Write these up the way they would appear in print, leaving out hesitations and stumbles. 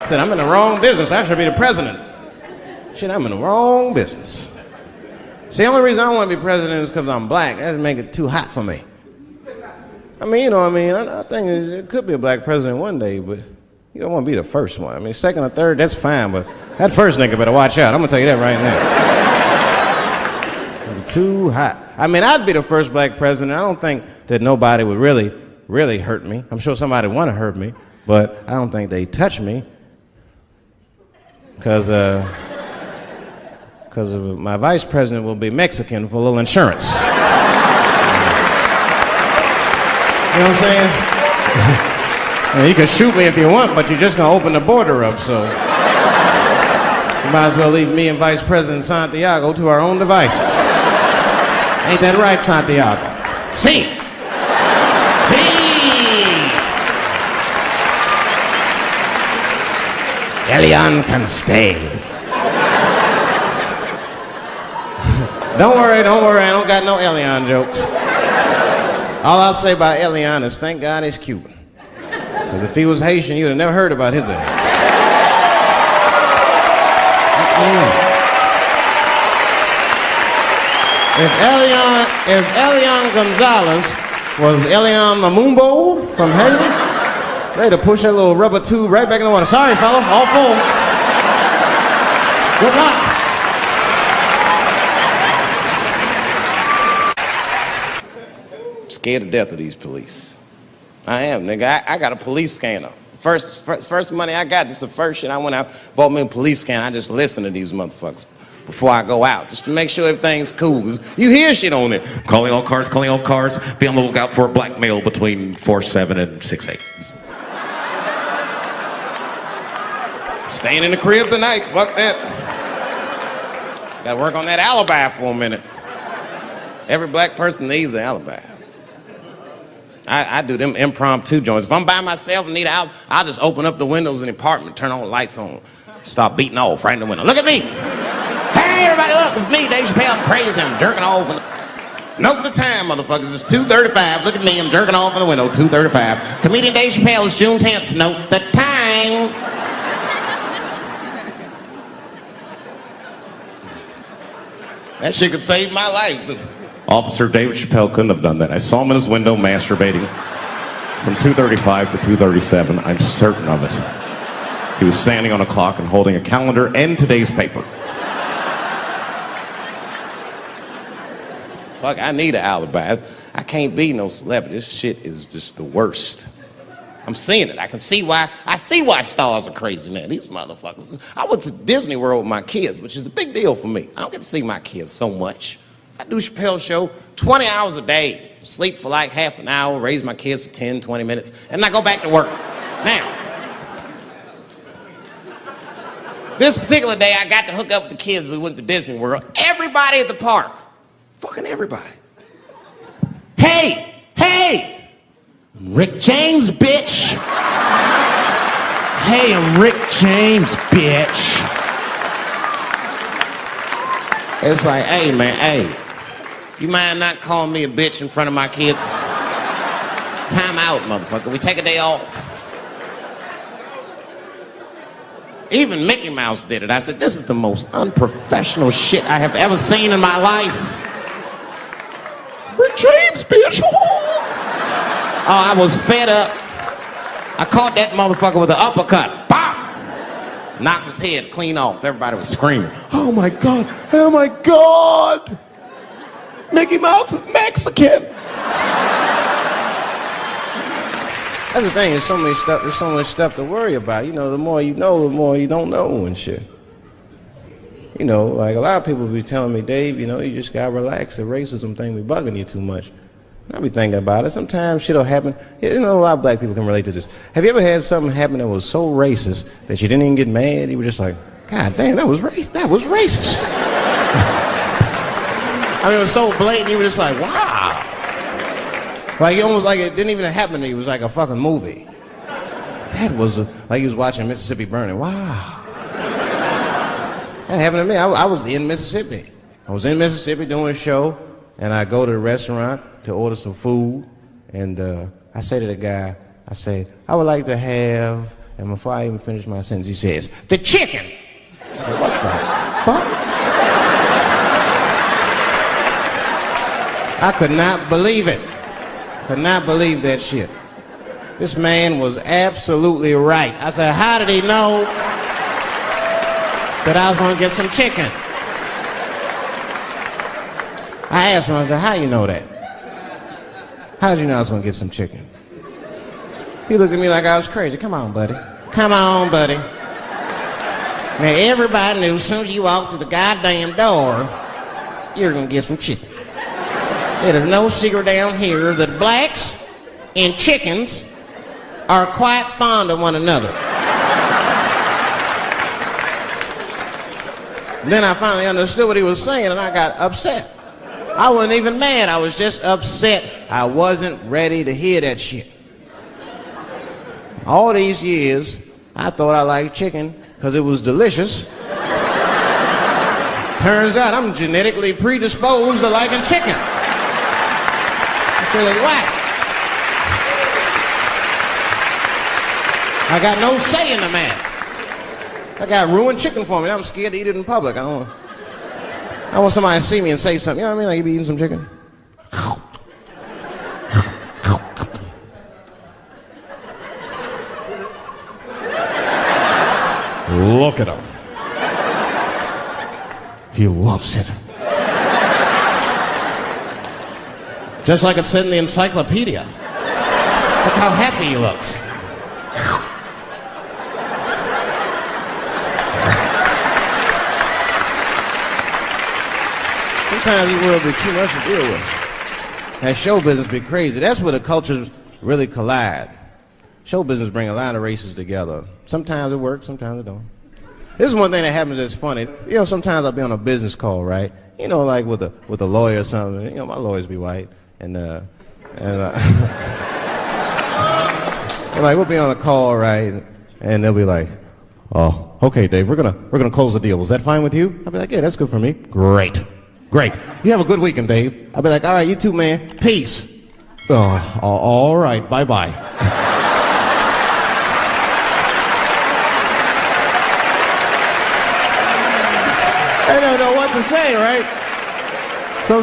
I said, I'm in the wrong business. I should be the president. Shit, I'm in the wrong business. See, the only reason I don't want to be president is because I'm black. That would make it too hot for me. I mean, you know, I think it could be a black president one day, but you don't want to be the first one. I mean, second or third, that's fine, but that first nigga better watch out. I'm going to tell you that right now. Too hot. I mean, I'd be the first black president. I don't think that nobody would really hurt me. I'm sure somebody would want to hurt me, but I don't think they'd touch me. Because my vice president will be Mexican for a little insurance. You know what I'm saying? You can shoot me if you want, but you're just going to open the border up, so you might as well leave me and Vice President Santiago to our own devices. Ain't that right, Santiago? See. Elian can stay. Don't worry, I don't got no Elian jokes. All I'll say about Elian is thank God he's Cuban. Because if he was Haitian, you'd have never heard about his ass. If Elian Gonzalez was Elian Mamumbo from Haiti, they'd have pushed that little rubber tube right back in the water. Sorry, fella, all full. Good luck. Scared to death of these police. I am, nigga. I got a police scanner. First money I got, this is the first shit I went out, bought me a police scanner. I just listen to these motherfuckers before I go out, just to make sure everything's cool. You hear shit on it. Calling all cars. Be on the lookout for a black male between 4'7" and 6'8". Staying in the crib tonight, fuck that. Gotta work on that alibi for a minute. Every black person needs an alibi. I do them impromptu joints. If I'm by myself and need out, I'll just open up the windows in the apartment, turn all the lights on, start beating off right in the window. Look at me. Hey, everybody, look, it's me, Dave Chappelle. I'm crazy, I'm jerking off. Note the time, motherfuckers. It's 2:35. Look at me, I'm jerking off in the window, 2:35. Comedian Dave Chappelle is June 10th. Note the time. That shit could save my life. Officer Dave Chappelle couldn't have done that. I saw him in his window masturbating from 2:35 to 2:37. I'm certain of it. He was standing on a clock and holding a calendar and today's paper. Fuck, I need an alibi. I can't be no celebrity. This shit is just the worst. I'm seeing it. I see why stars are crazy now. These motherfuckers. I went to Disney World with my kids, which is a big deal for me. I don't get to see my kids so much. I do Chappelle show 20 hours a day, sleep for like half an hour, raise my kids for 10, 20 minutes, and I go back to work. Now, this particular day, I got to hook up with the kids. We went to Disney World. Everybody at the park, fucking everybody. Hey, I'm Rick James, bitch. Hey, I'm Rick James, bitch. It's like, hey, man, hey. You mind not calling me a bitch in front of my kids? Time out, motherfucker. We take a day off. Even Mickey Mouse did it. I said, this is the most unprofessional shit I have ever seen in my life. Rick James, bitch. Oh, I was fed up. I caught that motherfucker with an uppercut. Bop! Knocked his head clean off. Everybody was screaming. Oh my God, oh my God. Mickey Mouse is Mexican. That's the thing, there's so much stuff to worry about. You know, the more you know, the more you don't know and shit. You know, like a lot of people be telling me, Dave, you know, you just gotta relax. The racism thing be bugging you too much. I be thinking about it. Sometimes shit'll happen. You know, a lot of black people can relate to this. Have you ever had something happen that was so racist that you didn't even get mad? You were just like, God damn, that was racist. I mean, it was so blatant, you were just like, wow. Like, almost like it didn't even happen to you. It was like a fucking movie. That was like you was watching Mississippi Burning. Wow. That happened to me. I was in Mississippi. I was in Mississippi doing a show, and I go to the restaurant to order some food, and I say to the guy, I say, I would like to have And before I even finish my sentence, he says, "The chicken." I said, "What the fuck?" I could not believe it. Could not believe that shit. This man was absolutely right. I said, "How did he know that I was going to get some chicken?" I asked him, I said, "How you know that? How did you know I was going to get some chicken?" He looked at me like I was crazy. "Come on, buddy. Come on, buddy. Now, everybody knew as soon as you walked through the goddamn door, you're going to get some chicken. There's no secret down here that blacks and chickens are quite fond of one another." Then I finally understood what he was saying, and I got upset. I wasn't even mad. I was just upset. I wasn't ready to hear that shit. All these years, I thought I liked chicken because it was delicious. Turns out I'm genetically predisposed to liking chicken. I said, "It's whack." I got no say in the matter. That guy ruined chicken for me. I'm scared to eat it in public. I want somebody to see me and say something. You know what I mean? Like, you be eating some chicken? Look at him. He loves it. Just like it said in the encyclopedia. Look how happy he looks. Sometimes this world be too much to deal with. That show business be crazy. That's where the cultures really collide. Show business bring a lot of races together. Sometimes it works, sometimes it don't. This is one thing that happens that's funny. You know, sometimes I'll be on a business call, right? You know, like with a lawyer or something. You know, my lawyers be white, and like we'll be on a call, right? And they'll be like, "Oh, okay, Dave, we're gonna close the deal. Is that fine with you?" I'll be like, "Yeah, that's good for me." "Great. Great. You have a good weekend, Dave." I'll be like, "All right, you too, man. Peace." "Oh, all right. Bye-bye." I don't know what to say, right? So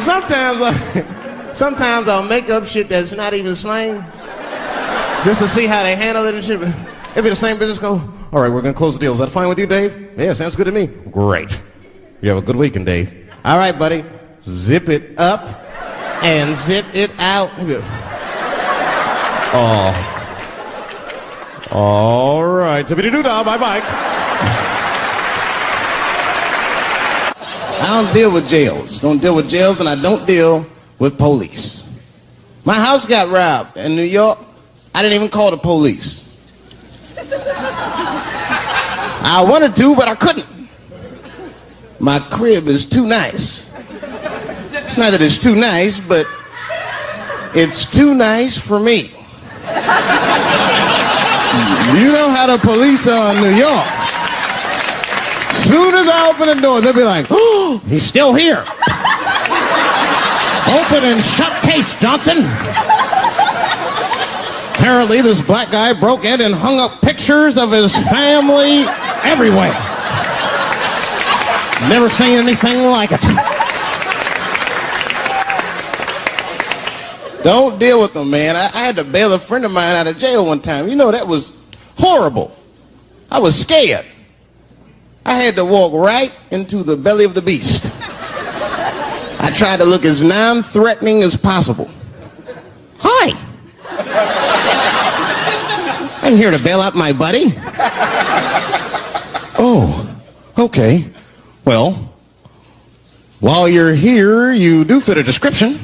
sometimes I'll make up shit that's not even slang, just to see how they handle it and shit. It'll be the same business call. "All right, we're gonna close the deal. Is that fine with you, Dave?" "Yeah, sounds good to me." "Great. You have a good weekend, Dave." "All right, buddy. Zip it up and zip it out." Oh. All right. Zippity-doo-dah. Bye-bye. I don't deal with jails. Don't deal with jails, and I don't deal with police. My house got robbed in New York. I didn't even call the police. I wanted to, but I couldn't. My crib is too nice. It's not that it's too nice, but it's too nice for me. You know how the police are in New York. Soon as I open the door, they'll be like, "Oh, he's still here. Open and shut case, Johnson." Apparently, this black guy broke in and hung up pictures of his family everywhere. Never seen anything like it. Don't deal with them, man. I had to bail a friend of mine out of jail one time. You know, that was horrible. I was scared. I had to walk right into the belly of the beast. I tried to look as non-threatening as possible. "Hi. I'm here to bail out my buddy." "Oh, okay. Well, while you're here, you do fit a description.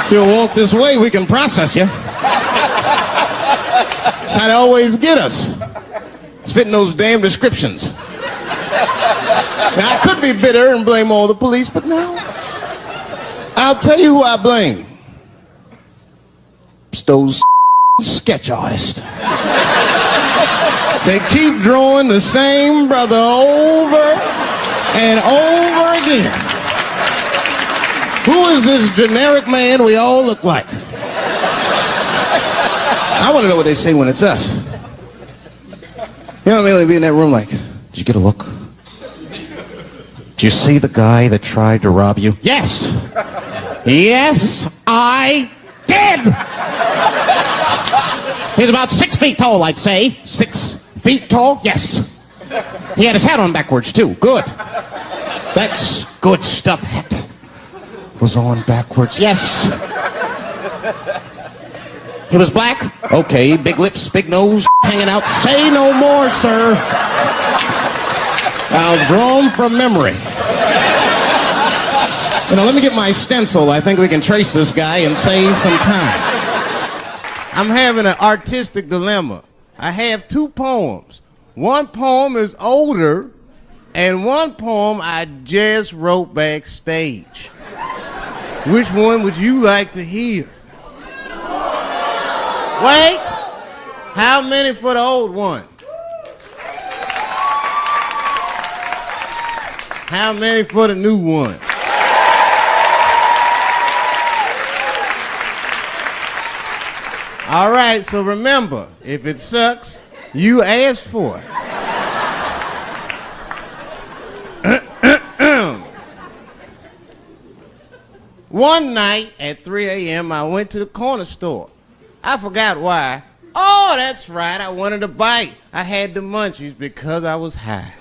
If you'll walk this way, we can process you." How they always get us. It's fitting those damn descriptions. Now, I could be bitter and blame all the police, but no. I'll tell you who I blame. It's those sketch artists. They keep drawing the same brother over and over again. Who is this generic man we all look like? I want to know what they say when it's us. You know, immediately be in that room like, did you get a look? Did you see the guy that tried to rob you? Yes! Yes, I did! He's about 6 feet tall, I'd say. 6 feet tall? Yes. He had his hat on backwards, too. Good. That's good stuff. Hat was on backwards. Yes. He was black? Okay, big lips, big nose, hanging out. Say no more, sir. I'll draw him from memory. You know, let me get my stencil. I think we can trace this guy and save some time. I'm having an artistic dilemma. I have 2 poems. One poem is older, and one poem I just wrote backstage. Which one would you like to hear? Wait! How many for the old one? How many for the new one? All right, so remember, if it sucks, you ask for it. One night at 3 a.m., I went to the corner store. I forgot why. Oh, that's right, I wanted a bite. I had the munchies because I was high.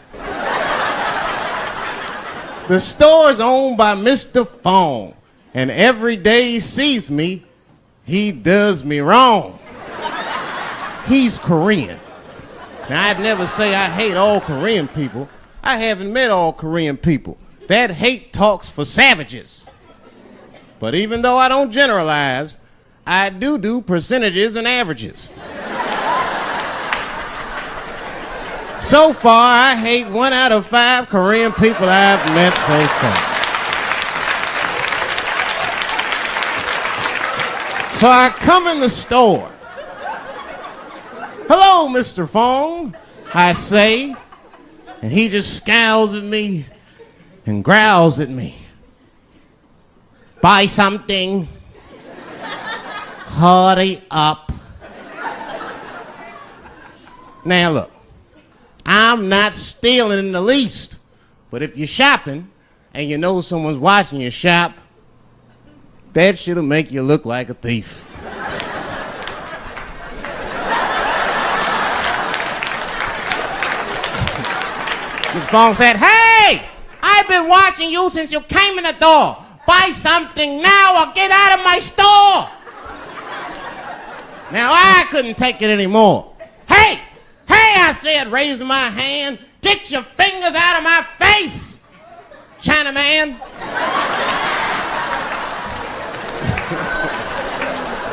The store is owned by Mr. Fong, and every day he sees me, he does me wrong. He's Korean. Now, I'd never say I hate all Korean people. I haven't met all Korean people. That hate talks for savages. But even though I don't generalize, I do percentages and averages. So far, I hate 1 out of 5 Korean people I've met so far. So I come in the store. Hello, Mr. Fong, I say, and he just scowls at me and growls at me. Buy something. Hurry up. Now look, I'm not stealing in the least, but if you're shopping and you know someone's watching you shop, that shit'll make you look like a thief. Mr. Fong said, hey, I've been watching you since you came in the door. Buy something now or get out of my store. Now I couldn't take it anymore. Hey, I said, raising my hand, get your fingers out of my face, Chinaman.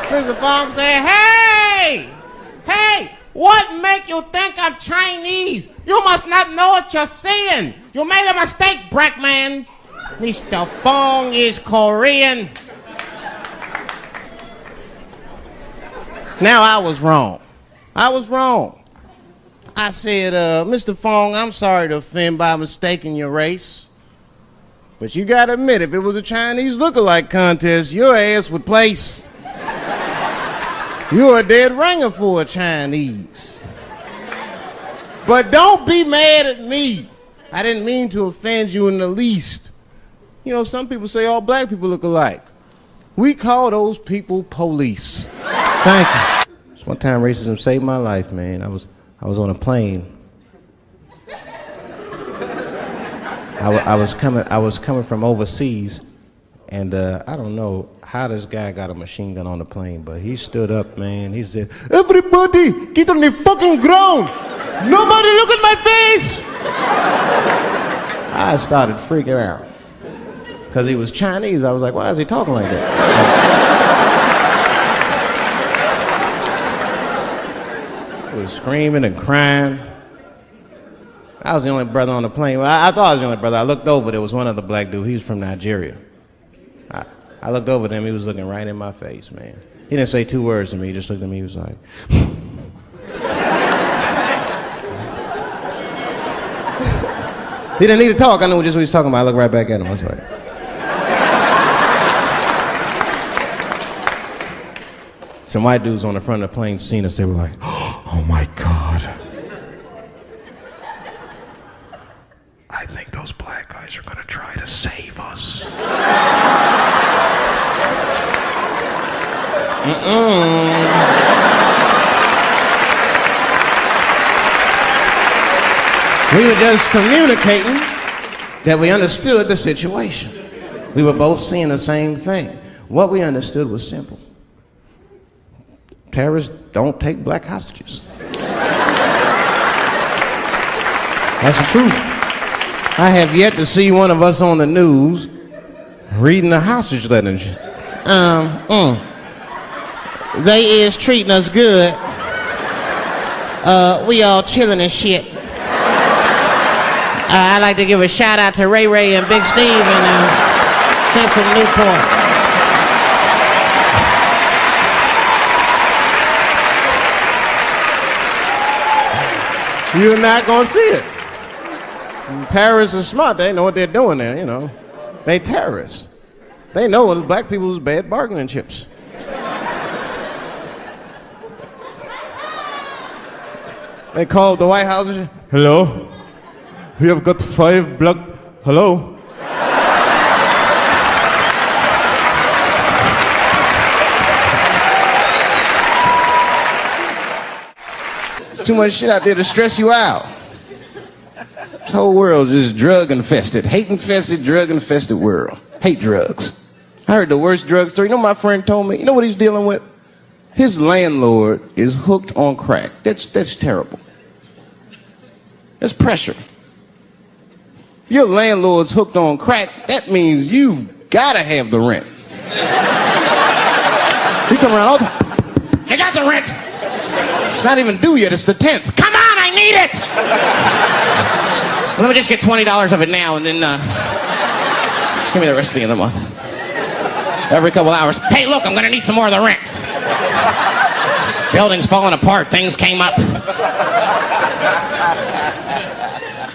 Mr. Fong said, hey, what make you think I'm Chinese? You must not know what you're saying. You made a mistake, Brackman. Mr. Fong is Korean. Now I was wrong. I said, Mr. Fong, I'm sorry to offend by mistaking your race. But you gotta admit, if it was a Chinese look-alike contest, your ass would place. You're a dead ringer for a Chinese. But don't be mad at me. I didn't mean to offend you in the least. You know, some people say all black people look alike. We call those people police. Thank you. Just one time racism saved my life, man. I was on a plane. I was coming from overseas, and I don't know how this guy got a machine gun on the plane, but he stood up, man. He said, everybody get on the fucking ground. Nobody look at my face. I started freaking out. Because he was Chinese, I was like, why is he talking like that? He was screaming and crying. I was the only brother on the plane. Well, I thought I was the only brother. I looked over, there was one other black dude. He was from Nigeria. I looked over at him, he was looking right in my face, man. He didn't say 2 words to me, he just looked at me, he was like... He didn't need to talk, I knew just what he was talking about. I looked right back at him, I was like... Some white dudes on the front of the plane seen us, they were like, oh my God. We were just communicating that we understood the situation. We were both seeing the same thing. What we understood was simple. Terrorists don't take black hostages. That's the truth. I have yet to see one of us on the news reading the hostage letter. They is treating us good. We all chilling and shit. I'd like to give a shout out to Ray Ray and Big Steve and Central Newport. You're not gonna see it. Terrorists are smart. They know what they're doing there, you know. They terrorists. They know it's black people's bad bargaining chips. They called the White House. Hello? We have got 5 black... Hello? There's too much shit out there to stress you out. This whole world's just drug-infested. Hate-infested, drug-infested world. Hate drugs. I heard the worst drug story. You know what my friend told me? You know what he's dealing with? His landlord is hooked on crack. That's terrible. That's pressure. If your landlord's hooked on crack, that means you've got to have the rent. You come around all the time. You got the rent. It's not even due yet. It's the 10th. Come on, I need it. Let me just get $20 of it now and then just give me the rest of the month. Every couple hours. Hey, look, I'm going to need some more of the rent. This building's falling apart. Things came up.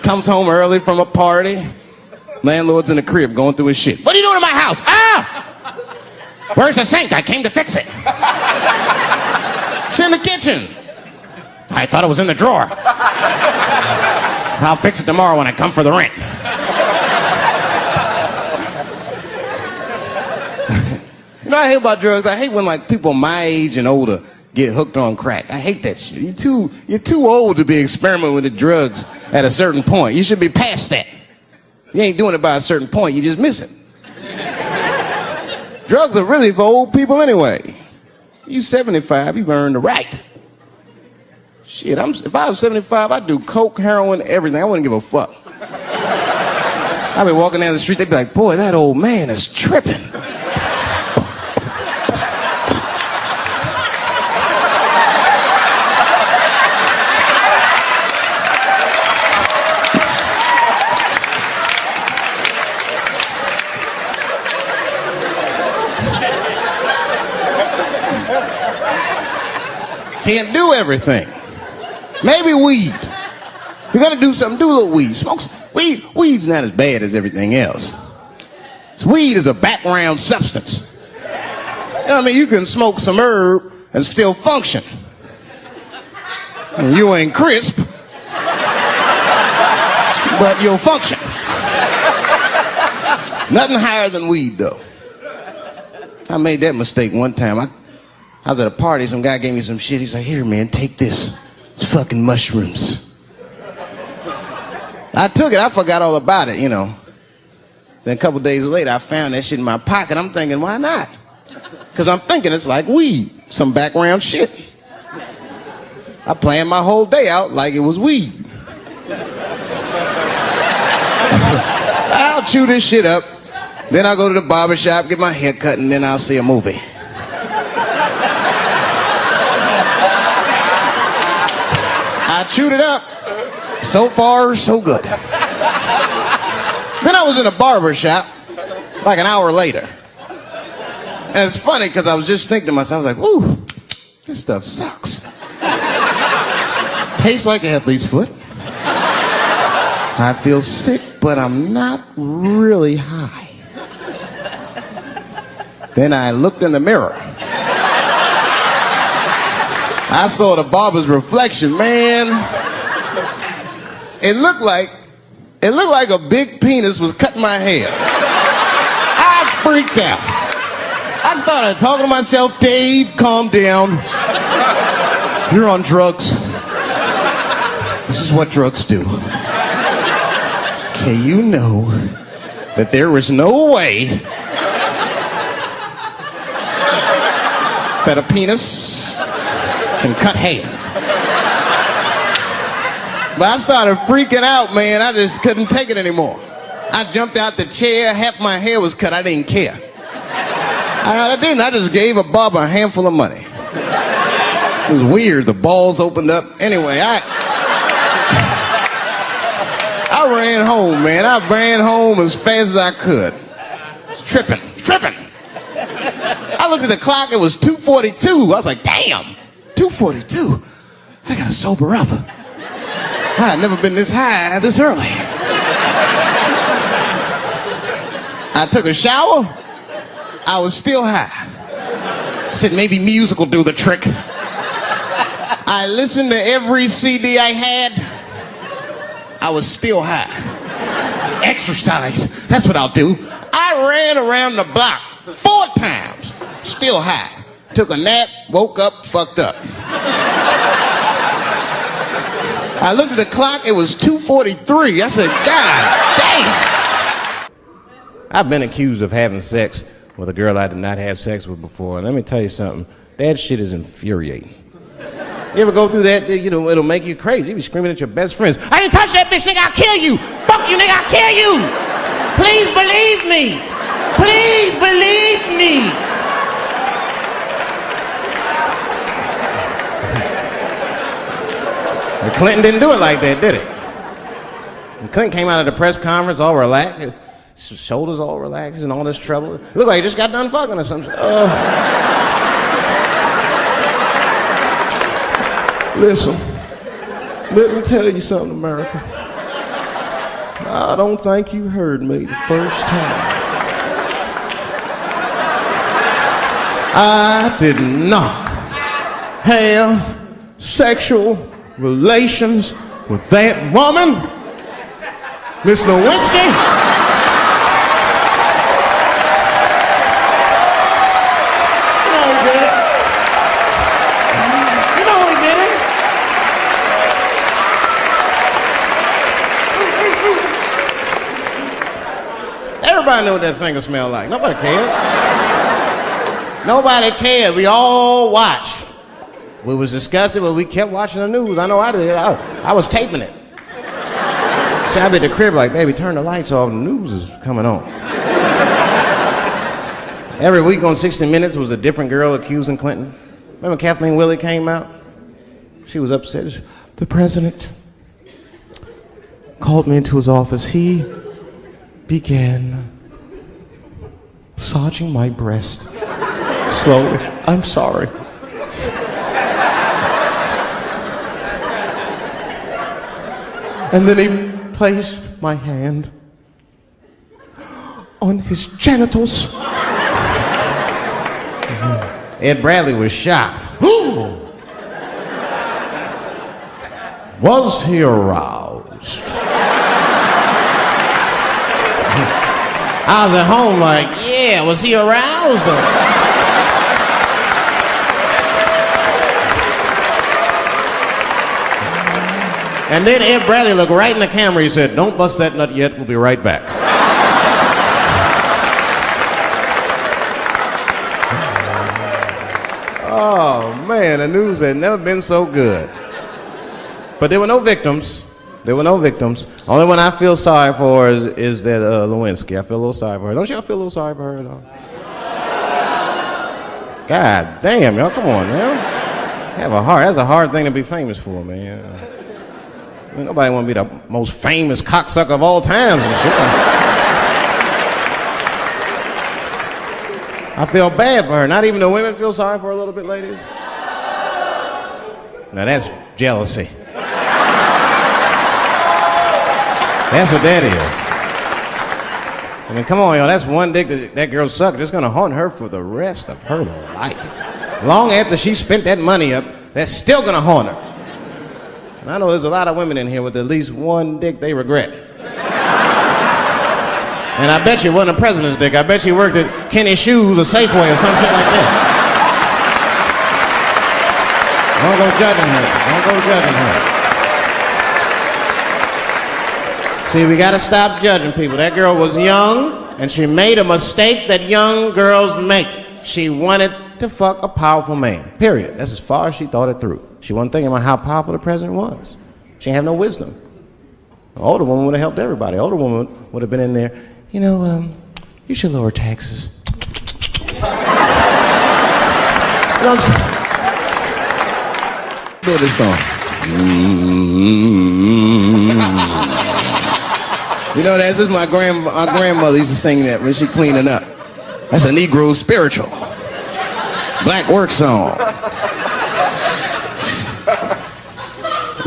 Comes home early from a party. Landlord's in the crib going through his shit. What are you doing in my house? Ah! Where's the sink? I came to fix it. It's in the kitchen. I thought it was in the drawer. I'll fix it tomorrow when I come for the rent. You know what I hate about drugs? I hate when like people my age and older get hooked on crack. I hate that shit. You're too old to be experimenting with the drugs at a certain point. You should be past that. You ain't doing it by a certain point. You just miss it. Drugs are really for old people anyway. You 75, you've earned the right. Shit, if I was 75, I'd do coke, heroin, everything. I wouldn't give a fuck. I'd be walking down the street, they'd be like, boy, that old man is tripping. Can't do everything. Maybe weed. If you're gonna do something, do a little weed. Smoke some. Weed's not as bad as everything else. Weed is a background substance. You know what I mean? You can smoke some herb and still function. And you ain't crisp, but you'll function. Nothing higher than weed, though. I made that mistake one time. I was at a party, some guy gave me some shit. He's like, here, man, take this. It's fucking mushrooms. I took it, I forgot all about it, you know. Then a couple days later, I found that shit in my pocket. I'm thinking, why not? Because I'm thinking it's like weed, some background shit. I planned my whole day out like it was weed. I'll chew this shit up, then I'll go to the barber shop, get my hair cut, and then I'll see a movie. I chewed it up. So far, so good. Then I was in a barber shop like an hour later. And it's funny because I was just thinking to myself, I was like, ooh, this stuff sucks. Tastes like athlete's foot. I feel sick, but I'm not really high. Then I looked in the mirror. I saw the barber's reflection, man. It looked like a big penis was cutting my hair. I freaked out. I started talking to myself, Dave, calm down. You're on drugs. This is what drugs do. Okay, you know that there is no way that a penis can cut hair. But I started freaking out, man. I just couldn't take it anymore. I jumped out the chair, half my hair was cut, I didn't care. I didn't, I just gave a barber a handful of money. It was weird, the balls opened up. Anyway, I ran home, man. I ran home as fast as I could. Tripping. I looked at the clock, it was 2:42. I was like, damn, 2:42? I gotta sober up. I had never been this high this early. I took a shower, I was still high. I said maybe music will do the trick. I listened to every CD I had, I was still high. Exercise, that's what I'll do. I ran around the block 4 times, still high. Took a nap, woke up, fucked up. I looked at the clock, it was 2:43. I said, God damn. I've been accused of having sex with a girl I did not have sex with before. And let me tell you something, that shit is infuriating. You ever go through that, you know, it'll make you crazy. You be screaming at your best friends, I didn't touch that bitch, nigga, I'll kill you. Fuck you, nigga, I'll kill you. Please believe me. Please believe me. And Clinton didn't do it like that, did it? And Clinton came out of the press conference all relaxed, his shoulders all relaxed and all this trouble. It looked like he just got done fucking or something. Listen, let me tell you something, America. I don't think you heard me the first time. I did not have sexual relations with that woman, Miss Lewinsky. You know he did it. You know he did it. Everybody knew what that finger smelled like. Nobody cared. Nobody cared. We all watched. We was disgusted, but we kept watching the news. I know I did. I was taping it. See, I'd be at the crib like, baby, turn the lights off. The news is coming on. Every week on 60 Minutes was a different girl accusing Clinton. Remember Kathleen Willey came out? She was upset. The president called me into his office. He began massaging my breast slowly. I'm sorry. And then he placed my hand on his genitals. Ed Bradley was shocked. Was he aroused? I was at home like, yeah, was he aroused? And then Ed Bradley looked right in the camera. He said, don't bust that nut yet. We'll be right back. Oh, man, the news had never been so good. But there were no victims. There were no victims. Only one I feel sorry for is that Lewinsky. I feel a little sorry for her. Don't y'all feel a little sorry for her at all? God damn, y'all, come on, man. Have a heart. That's a hard thing to be famous for, man. I mean, nobody want to be the most famous cocksucker of all times and shit. I feel bad for her. Not even the women feel sorry for her a little bit, ladies? Now that's jealousy. That's what that is. I mean, come on, y'all. That's one dick that girl sucked. It's gonna haunt her for the rest of her life. Long after she spent that money up, that's still gonna haunt her. And I know there's a lot of women in here with at least one dick they regret. And I bet you it wasn't a president's dick. I bet you worked at Kenny Shoes or Safeway or some shit like that. Don't go judging her. Don't go judging her. See, we gotta stop judging people. That girl was young, and she made a mistake that young girls make. She wanted to fuck a powerful man, period. That's as far as she thought it through. She wasn't thinking about how powerful the president was. She didn't have no wisdom. An older woman would have helped everybody. An older woman would have been in there, you know, you should lower taxes. You know what I'm saying? Do this song. You know, that's just our grandmother used to sing that when she cleaning up. That's a Negro spiritual. Black work song.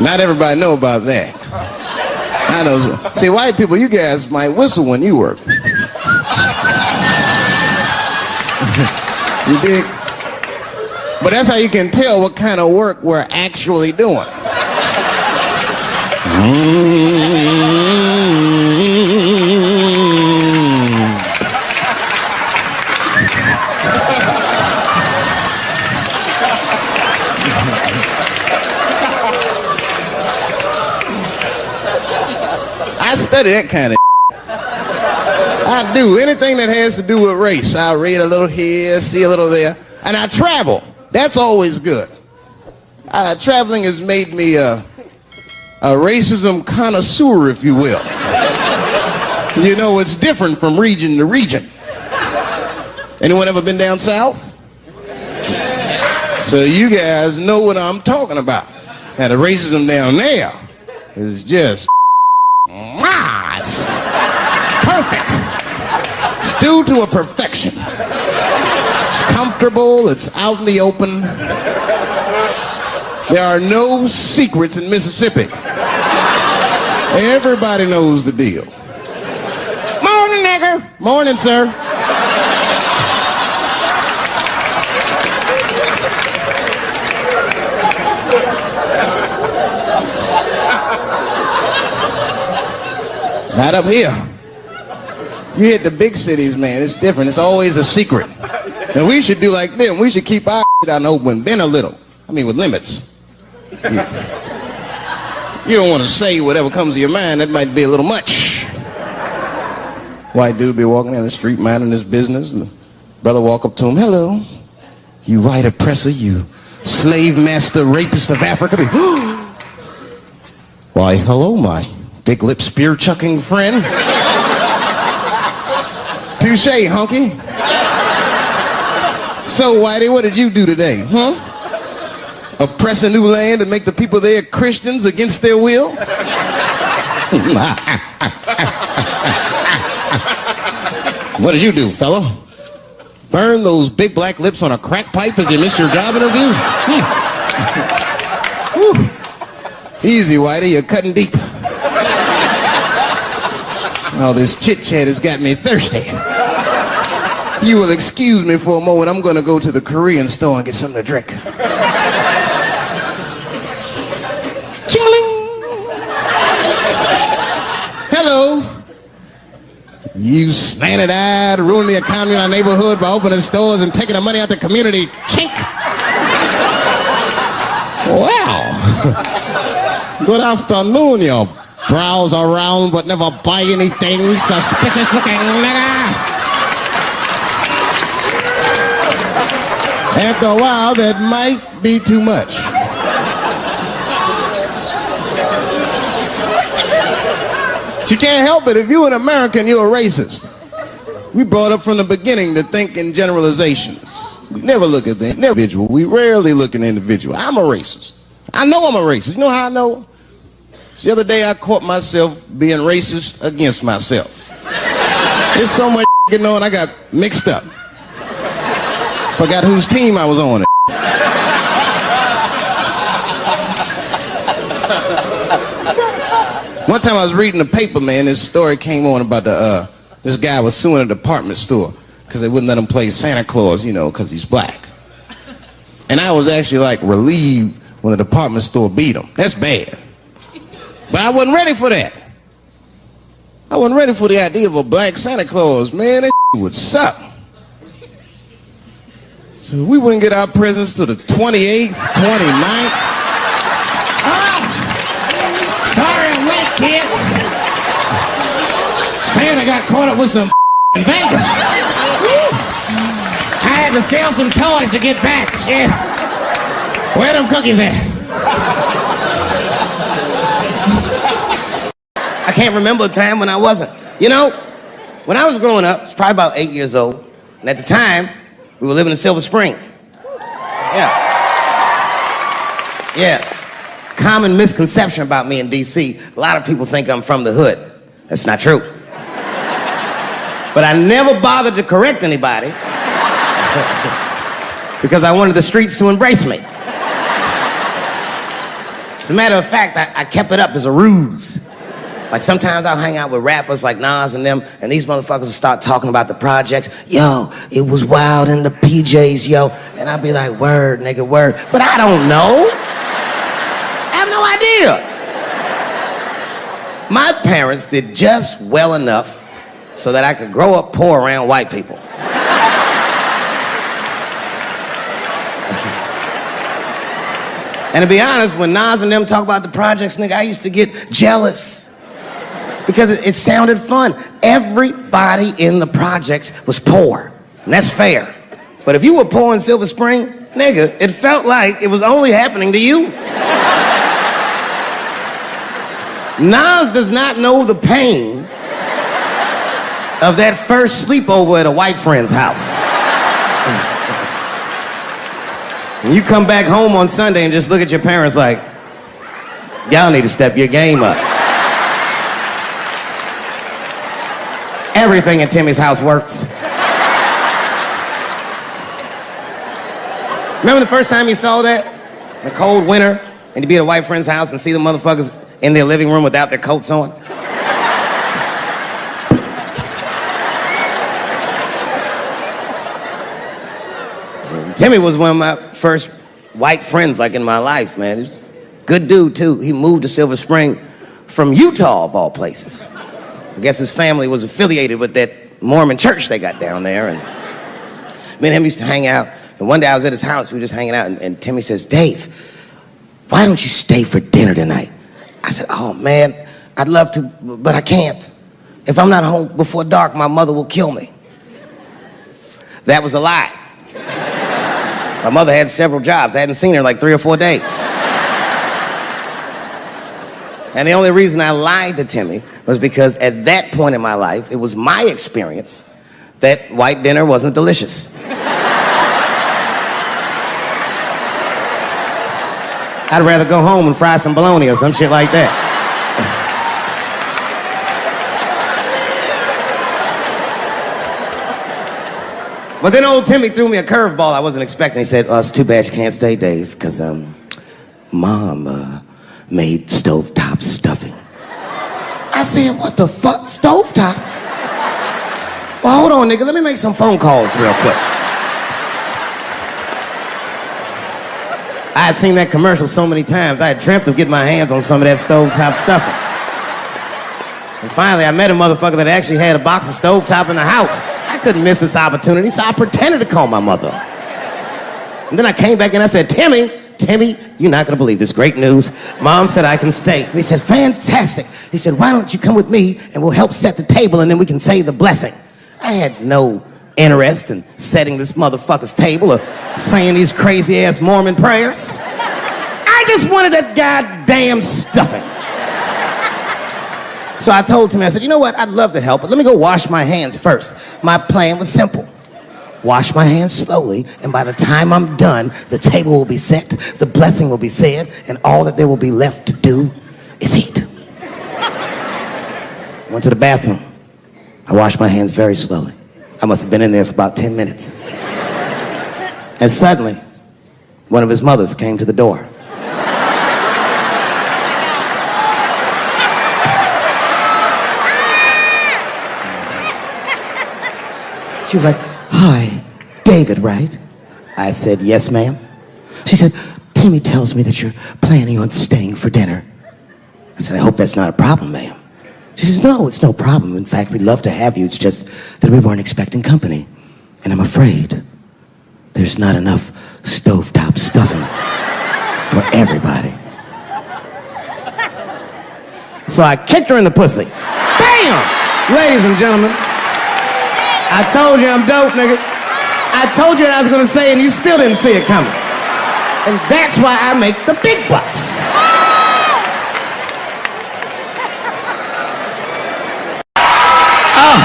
Not everybody know about that. I know. See, white people, you guys might whistle when you work. You dig? But that's how you can tell what kind of work we're actually doing. I study that kind of I do. Anything that has to do with race. I read a little here, see a little there. And I travel. That's always good. Traveling has made me a racism connoisseur, if you will. You know, it's different from region to region. Anyone ever been down south? So you guys know what I'm talking about. Now, the racism down there is just, it's perfect. It's due to a perfection. It's comfortable, it's out in the open. There are no secrets in Mississippi. Everybody knows the deal. Morning, nigger. Morning, sir. Not up here. You hit the big cities, man, it's different. It's always a secret. And we should do like them. We should keep our shit out in the open, then a little. I mean, with limits. You don't want to say whatever comes to your mind. That might be a little much. White dude be walking down the street minding his business, and the brother walk up to him, hello, you white oppressor, you slave master rapist of Africa. Why, hello, my big lip spear chucking friend. Touche, hunky. So, Whitey, what did you do today, huh? Oppress a new land and make the people there Christians against their will? What did you do, fella? Burn those big black lips on a crack pipe as you missed your job interview? Easy, Whitey, you're cutting deep. All this chit-chat has got me thirsty. If you will excuse me for a moment, I'm going to go to the Korean store and get something to drink. Ching-a-ling. Hello. You slanted-eyed, ruining the economy in our neighborhood by opening stores and taking the money out the community. Chink. Wow. Good afternoon, you browse around but never buy anything. Suspicious looking nigga. After a while, that might be too much. But you can't help it. If you're an American, you're a racist. We brought up from the beginning to think in generalizations. We never look at the individual. We rarely look at the individual. I'm a racist. I know I'm a racist. You know how I know? The other day I caught myself being racist against myself. There's so much going on, I got mixed up. Forgot whose team I was on. One time I was reading the paper, man, this story came on about this guy was suing a department store because they wouldn't let him play Santa Claus, you know, because he's black. And I was actually like relieved when the department store beat him. That's bad. But I wasn't ready for that. I wasn't ready for the idea of a black Santa Claus, man. That would suck. So we wouldn't get our presents till the 28th, 29th. Sorry, I'm late, kids. caught up with some in Vegas. I had to sell some toys to get back. Shit. Where them cookies at? I can't remember a time when I wasn't. You know, when I was growing up, I was probably about 8 years old, and at the time, we were living in Silver Spring. Yeah. Yes. Common misconception about me in D.C. A lot of people think I'm from the hood. That's not true. But I never bothered to correct anybody because I wanted the streets to embrace me. As a matter of fact, I kept it up as a ruse. Like sometimes I'll hang out with rappers like Nas and them, and these motherfuckers will start talking about the projects. Yo, it was wild in the PJs, yo. And I'll be like, word, nigga, word. But I don't know. I have no idea. My parents did just well enough so that I could grow up poor around white people. And to be honest, when Nas and them talk about the projects, nigga, I used to get jealous because it sounded fun. Everybody in the projects was poor, and that's fair. But if you were poor in Silver Spring, nigga, it felt like it was only happening to you. Nas does not know the pain of that first sleepover at a white friend's house. When you come back home on Sunday and just look at your parents like, y'all need to step your game up. Everything in Timmy's house works. Remember the first time you saw that? In a cold winter, and you'd be at a white friend's house and see the motherfuckers in their living room without their coats on? Timmy was one of my first white friends, like, in my life, man. He's a good dude, too. He moved to Silver Spring from Utah, of all places. I guess his family was affiliated with that Mormon church they got down there, and me and him used to hang out. And one day I was at his house, we were just hanging out, and Timmy says, Dave, why don't you stay for dinner tonight? I said, oh, man, I'd love to, but I can't. If I'm not home before dark, my mother will kill me. That was a lie. My mother had several jobs. I hadn't seen her in like 3 or 4 days. And the only reason I lied to Timmy was because at that point in my life, it was my experience that white dinner wasn't delicious. I'd rather go home and fry some bologna or some shit like that. But then old Timmy threw me a curveball I wasn't expecting. He said, oh, it's too bad you can't stay, Dave, because Mom made stovetop stuffing. I said, what the fuck, stovetop? Well, hold on, nigga, let me make some phone calls real quick. I had seen that commercial so many times, I had dreamt of getting my hands on some of that stovetop stuffing. And finally, I met a motherfucker that actually had a box of stovetop in the house. I couldn't miss this opportunity, so I pretended to call my mother. And then I came back and I said, Timmy, you're not gonna believe this great news. Mom said I can stay. And he said, fantastic. He said, why don't you come with me and we'll help set the table and then we can say the blessing. I had no interest in setting this motherfucker's table or saying these crazy ass Mormon prayers. I just wanted that goddamn stuffing. So I told Timmy, I said, you know what, I'd love to help, but let me go wash my hands first. My plan was simple. Wash my hands slowly, and by the time I'm done, the table will be set, the blessing will be said, and all that there will be left to do is eat. Went to the bathroom. I washed my hands very slowly. I must have been in there for about 10 minutes. And suddenly, one of his mothers came to the door. She was like, hi, David, right? I said, yes, ma'am. She said, Timmy tells me that you're planning on staying for dinner. I said, I hope that's not a problem, ma'am. She says, no, it's no problem. In fact, we'd love to have you. It's just that we weren't expecting company. And I'm afraid there's not enough stovetop stuffing for everybody. So I kicked her in the pussy. Bam! Ladies and gentlemen, I told you I'm dope, nigga. I told you what I was gonna say and you still didn't see it coming. And that's why I make the big bucks. Oh.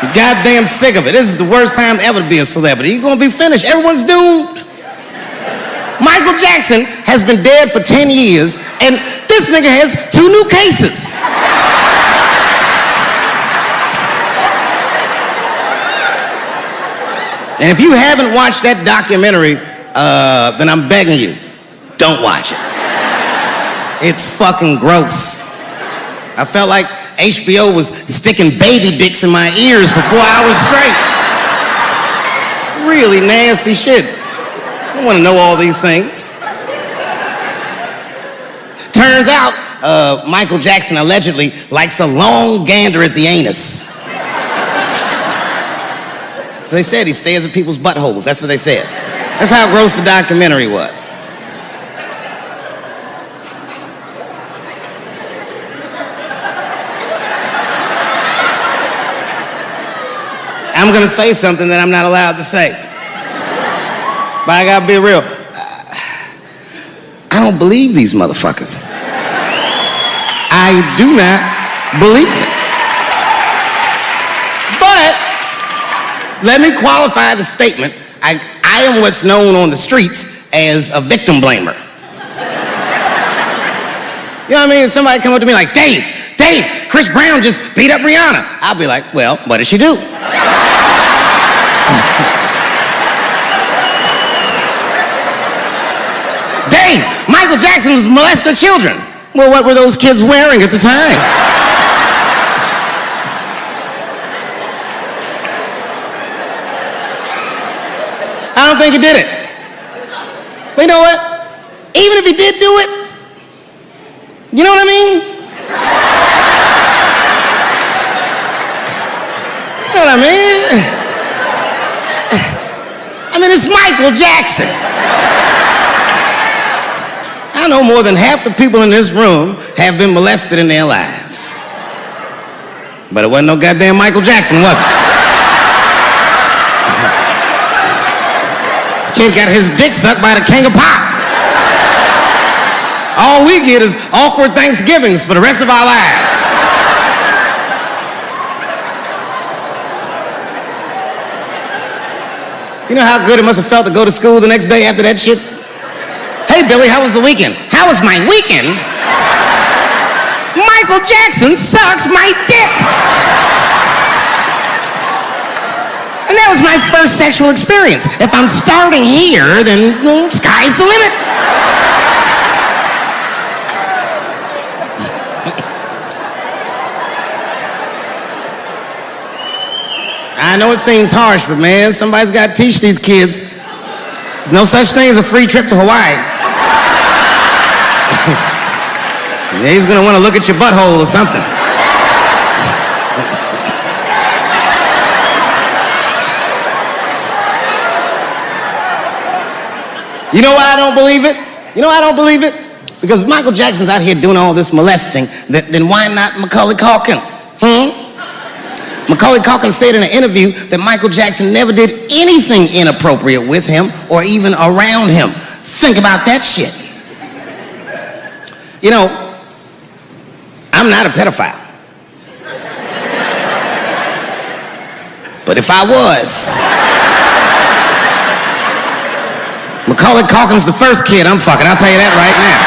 I'm goddamn sick of it. This is the worst time ever to be a celebrity. You're gonna be finished. Everyone's doomed. Michael Jackson has been dead for 10 years, and this nigga has 2 new cases. And if you haven't watched that documentary, then I'm begging you, don't watch it. It's fucking gross. I felt like HBO was sticking baby dicks in my ears for 4 hours straight. Really nasty shit. I don't want to know all these things. Turns out, Michael Jackson allegedly likes a long gander at the anus. So they said he stares at people's buttholes. That's what they said. That's how gross the documentary was. I'm gonna say something that I'm not allowed to say. But I gotta be real. I don't believe these motherfuckers. I do not believe it. But let me qualify the statement. I am what's known on the streets as a victim blamer. You know what I mean? If somebody come up to me like, Dave, Chris Brown just beat up Rihanna. I'll be like, well, what did she do? Dave, Michael Jackson was molesting children. Well, what were those kids wearing at the time? I don't think he did it. But you know what? Even if he did do it, you know what I mean? You know what I mean? I mean, it's Michael Jackson. I know more than half the people in this room have been molested in their lives. But it wasn't no goddamn Michael Jackson, was it? This kid got his dick sucked by the king of pop. All we get is awkward Thanksgivings for the rest of our lives. You know how good it must have felt to go to school the next day after that shit? Hey, Billy, how was the weekend? How was my weekend? Michael Jackson sucked my dick. And that was my first sexual experience. If I'm starting here, then sky's the limit. I know it seems harsh, but man, somebody's got to teach these kids. There's no such thing as a free trip to Hawaii. He's gonna want to look at your butthole or something. You know why I don't believe it? You know why I don't believe it? Because if Michael Jackson's out here doing all this molesting, then why not Macaulay Culkin? Macaulay Culkin said in an interview that Michael Jackson never did anything inappropriate with him or even around him. Think about that shit. You know, I'm not a pedophile. But if I was, Macaulay Culkin's the first kid I'm fucking, I'll tell you that right now.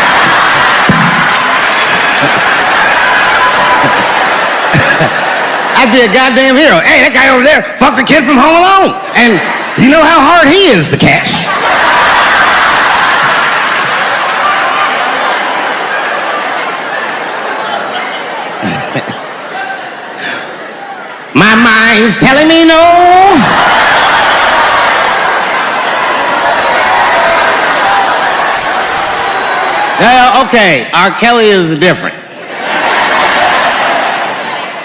I'd be a goddamn hero. Hey, that guy over there fucks a kid from Home Alone. And you know how hard he is to catch. My mind's telling me no. Okay, R. Kelly is different.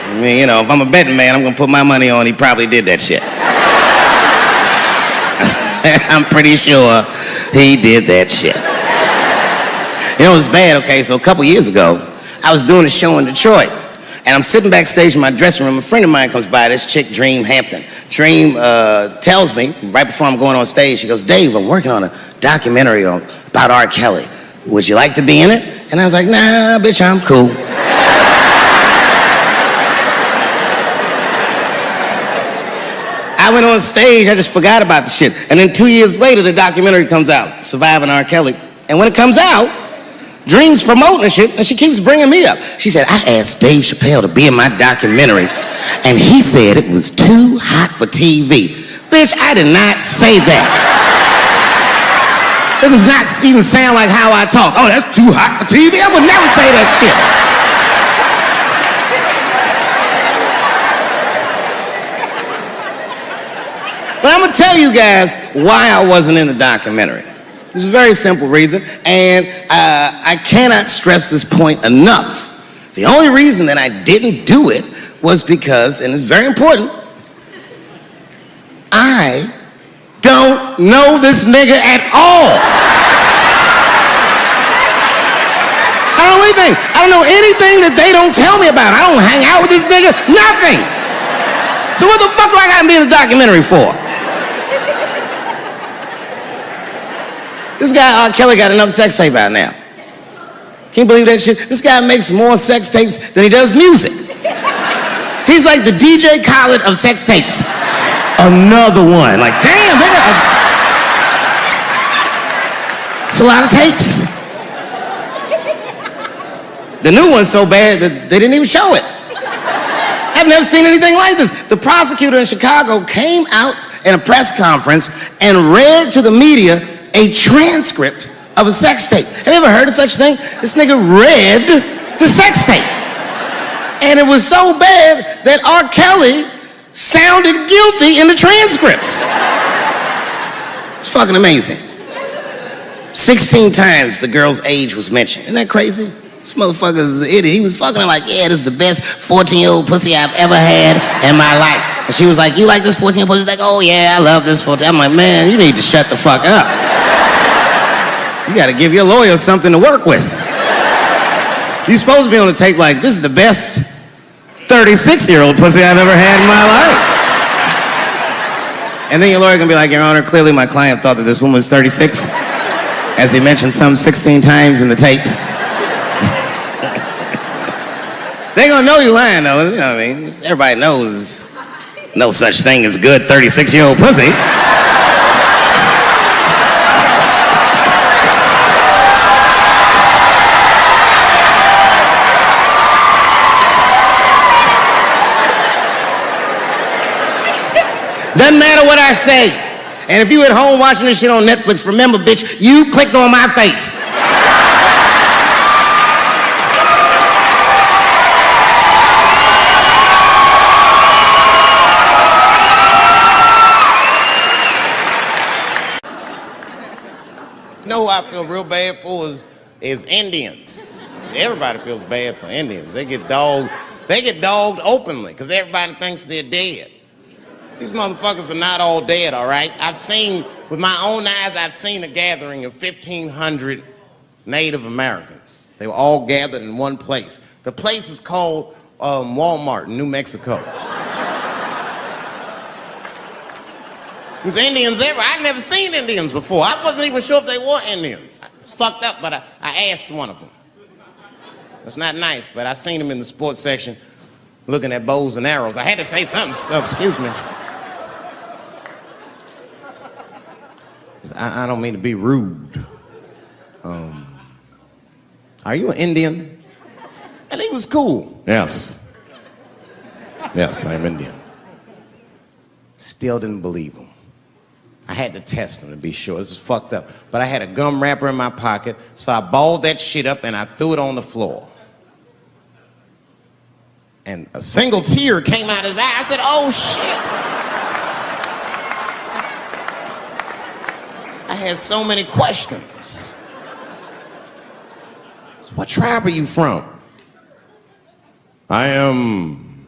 I mean, you know, if I'm a betting man, I'm gonna put my money on he probably did that shit. I'm pretty sure he did that shit. You know, it was bad, okay, so a couple years ago, I was doing a show in Detroit, And I'm sitting backstage in my dressing room. A friend of mine comes by, this chick, Dream Hampton. Dream tells me, right before I'm going on stage, she goes, Dave, I'm working on a documentary about R. Kelly. Would you like to be in it? And I was like, nah, bitch, I'm cool. I went on stage, I just forgot about the shit. And then 2 years later, the documentary comes out, Surviving R. Kelly. And when it comes out, Dream's promoting the shit, and she keeps bringing me up. She said, I asked Dave Chappelle to be in my documentary, and he said it was too hot for TV. Bitch, I did not say that. It does not even sound like how I talk. Oh, that's too hot for TV? I would never say that shit. But I'm gonna tell you guys why I wasn't in the documentary. There's a very simple reason, and I cannot stress this point enough. The only reason that I didn't do it was because, and it's very important, I don't know this nigga at all. I don't know anything. I don't know anything that they don't tell me about. I don't hang out with this nigga, nothing. So what the fuck do I gotta be in the documentary for? This guy, R. Kelly, got another sex tape out now. Can't believe that shit. This guy makes more sex tapes than he does music. He's like the DJ Khaled of sex tapes. Another one. Like, damn, it's a lot of tapes. The new one's so bad that they didn't even show it. I've never seen anything like this. The prosecutor in Chicago came out in a press conference and read to the media a transcript of a sex tape. Have you ever heard of such a thing? This nigga read the sex tape. And it was so bad that R. Kelly sounded guilty in the transcripts. It's fucking amazing. 16 times the girl's age was mentioned. Isn't that crazy? This motherfucker is an idiot. He was fucking her like, yeah, this is the best 14-year-old pussy I've ever had in my life. And she was like, you like this 14-year-old pussy? He's like, oh yeah, I love this 14. I'm like, man, you need to shut the fuck up. You gotta give your lawyer something to work with. You're supposed to be on the tape like, this is the best 36-year-old pussy I've ever had in my life. And then your lawyer gonna be like, Your Honor, clearly my client thought that this woman was 36, as he mentioned some 16 times in the tape. They gonna know you lying though, you know what I mean? Everybody knows no such thing as good 36-year-old pussy. Doesn't matter what I say. And if you at home watching this shit on Netflix, remember, bitch, you clicked on my face. You know who I feel real bad for is Indians. Everybody feels bad for Indians. They get dogged openly because everybody thinks they're dead. These motherfuckers are not all dead, all right? I've seen, with my own eyes, I've seen a gathering of 1,500 Native Americans. They were all gathered in one place. The place is called Walmart in New Mexico. There's Indians everywhere. I'd never seen Indians before. I wasn't even sure if they were Indians. It's fucked up, but I asked one of them. It's not nice, but I seen him in the sports section looking at bows and arrows. I had to say something. Excuse me. I don't mean to be rude. Are you an Indian? And he was cool. Yes. Yes, I'm Indian. Still didn't believe him. I had to test him to be sure. This is fucked up. But I had a gum wrapper in my pocket, so I balled that shit up and I threw it on the floor. And a single tear came out his eye. I said, oh shit. I had so many questions. So what tribe are you from? I am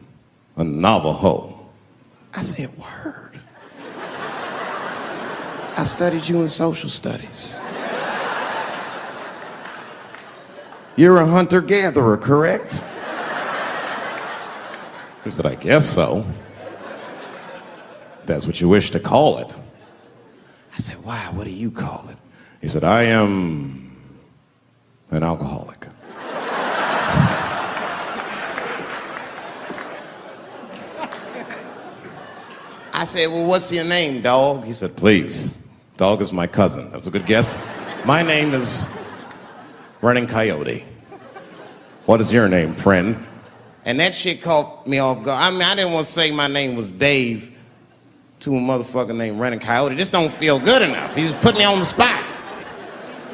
a Navajo. I said, word. I studied you in social studies. You're a hunter-gatherer, correct? He said, I guess so. That's what you wish to call it. I said, why? What do you call it? He said, I am an alcoholic. I said, well, what's your name, dog? He said, please, dog is my cousin. That was a good guess. My name is Running Coyote. What is your name, friend? And that shit caught me off guard. I mean, I didn't want to say my name was Dave to a motherfucker named Running Coyote. This don't feel good enough. He just put me on the spot.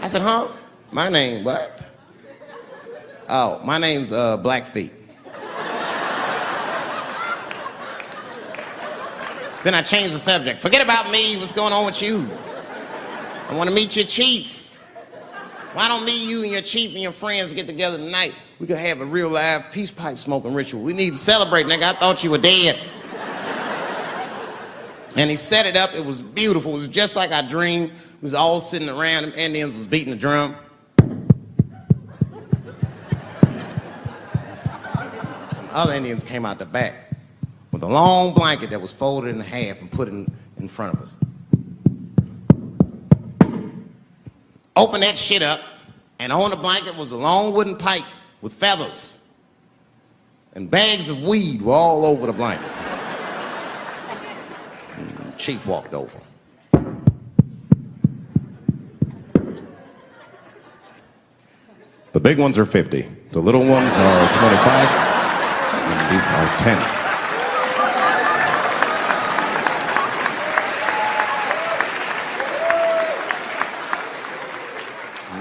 I said, huh? My name, what? Oh, my name's Blackfeet. Then I changed the subject. Forget about me. What's going on with you? I want to meet your chief. Why don't me, you, and your chief and your friends get together tonight? We could have a real live peace pipe smoking ritual. We need to celebrate, nigga. I thought you were dead. And he set it up. It was beautiful. It was just like I dreamed. We was all sitting around. Them Indians was beating the drum. Some other Indians came out the back with a long blanket that was folded in half and put it in front of us. Open that shit up, and on the blanket was a long wooden pipe with feathers. And bags of weed were all over the blanket. Chief walked over. The big ones are 50. The little ones are 25. And these are 10.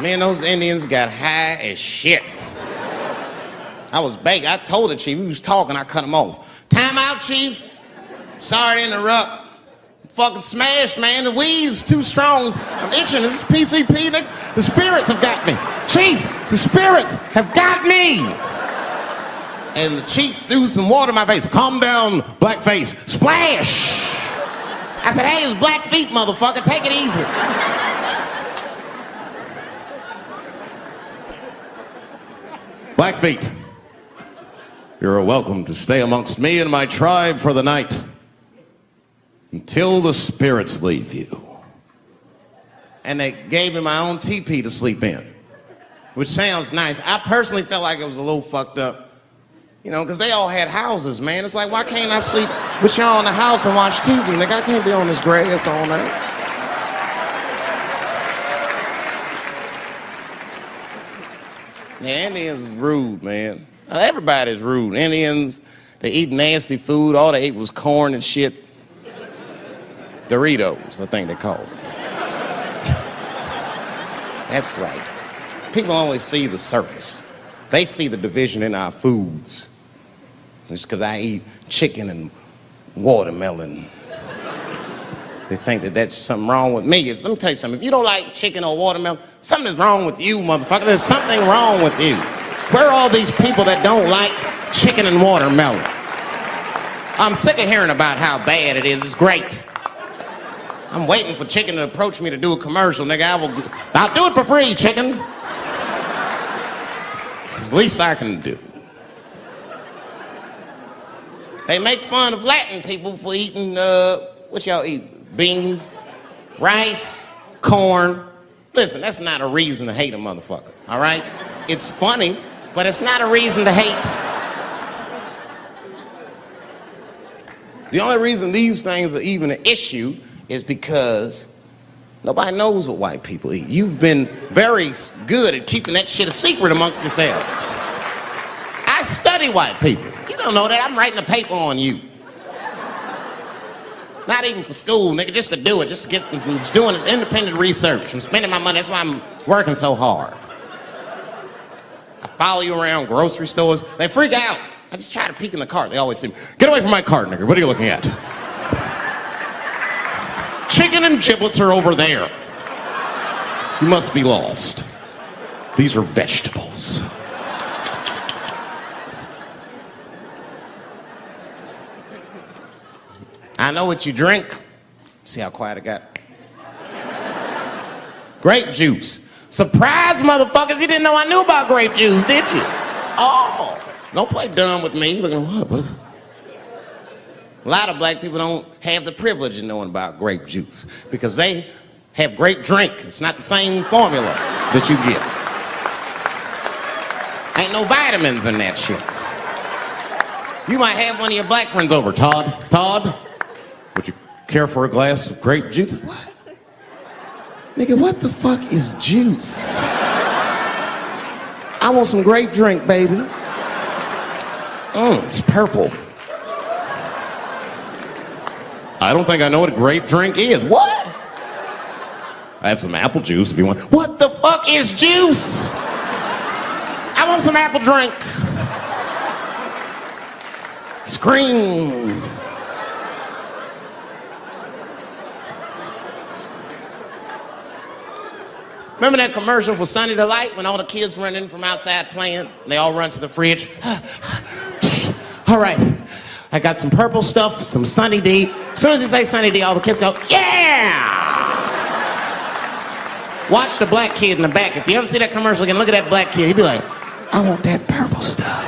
Man, those Indians got high as shit. I was baked. I told the chief, he was talking, I cut him off. Time out, chief. Sorry to interrupt. I'm fucking smashed, man. The weed's too strong. I'm itching. This is PCP, nigga. The spirits have got me. Chief, the spirits have got me. And the chief threw some water in my face. Calm down, blackface. Splash! I said, hey, it's Blackfeet, motherfucker. Take it easy. Blackfeet, you're welcome to stay amongst me and my tribe for the night until the spirits leave you. And they gave me my own teepee to sleep in, which sounds nice. I personally felt like it was a little fucked up, you know, because they all had houses, man. It's like, why can't I sleep with y'all in the house and watch TV? Like, I can't be on this grass all night. Yeah, Indians is rude, man. Everybody's rude. Indians, they eat nasty food. All they ate was corn and shit. Doritos, I think they call it. That's right. People only see the surface. They see the division in our foods. Just because I eat chicken and watermelon. They think that that's something wrong with me. Let me tell you something. If you don't like chicken or watermelon, something's wrong with you, motherfucker. There's something wrong with you. Where are all these people that don't like chicken and watermelon? I'm sick of hearing about how bad it is. It's great. I'm waiting for chicken to approach me to do a commercial, nigga. I'll do it for free, chicken. It's the least I can do. They make fun of Latin people for eating, what y'all eat? Beans, rice, corn. Listen, that's not a reason to hate a motherfucker, all right? It's funny, but it's not a reason to hate. The only reason these things are even an issue is because nobody knows what white people eat. You've been very good at keeping that shit a secret amongst yourselves. I study white people. You don't know that. I'm writing a paper on you. Not even for school, nigga, just to do it, just to get, I'm just doing this independent research. I'm spending my money, that's why I'm working so hard. I follow you around grocery stores, they freak out. I just try to peek in the cart, they always say, get away from my cart, nigga, what are you looking at? Chicken and giblets are over there. You must be lost. These are vegetables. I know what you drink. See how quiet I got? Grape juice. Surprise, motherfuckers, you didn't know I knew about grape juice, did you? Oh, don't play dumb with me. Looking, what is it? A lot of black people don't have the privilege of knowing about grape juice because they have grape drink. It's not the same formula that you get. Ain't no vitamins in that shit. You might have one of your black friends over, Todd. Todd, would you care for a glass of grape juice? What? Nigga, what the fuck is juice? I want some grape drink, baby. It's purple. I don't think I know what a grape drink is. What? I have some apple juice if you want. What the fuck is juice? I want some apple drink. Scream. Remember that commercial for Sunny Delight when all the kids run in from outside playing? They all run to the fridge. All right, I got some purple stuff, some Sunny D. As soon as you say Sunny D, all the kids go, yeah! Watch the black kid in the back. If you ever see that commercial again, look at that black kid. He'd be like, I want that purple stuff.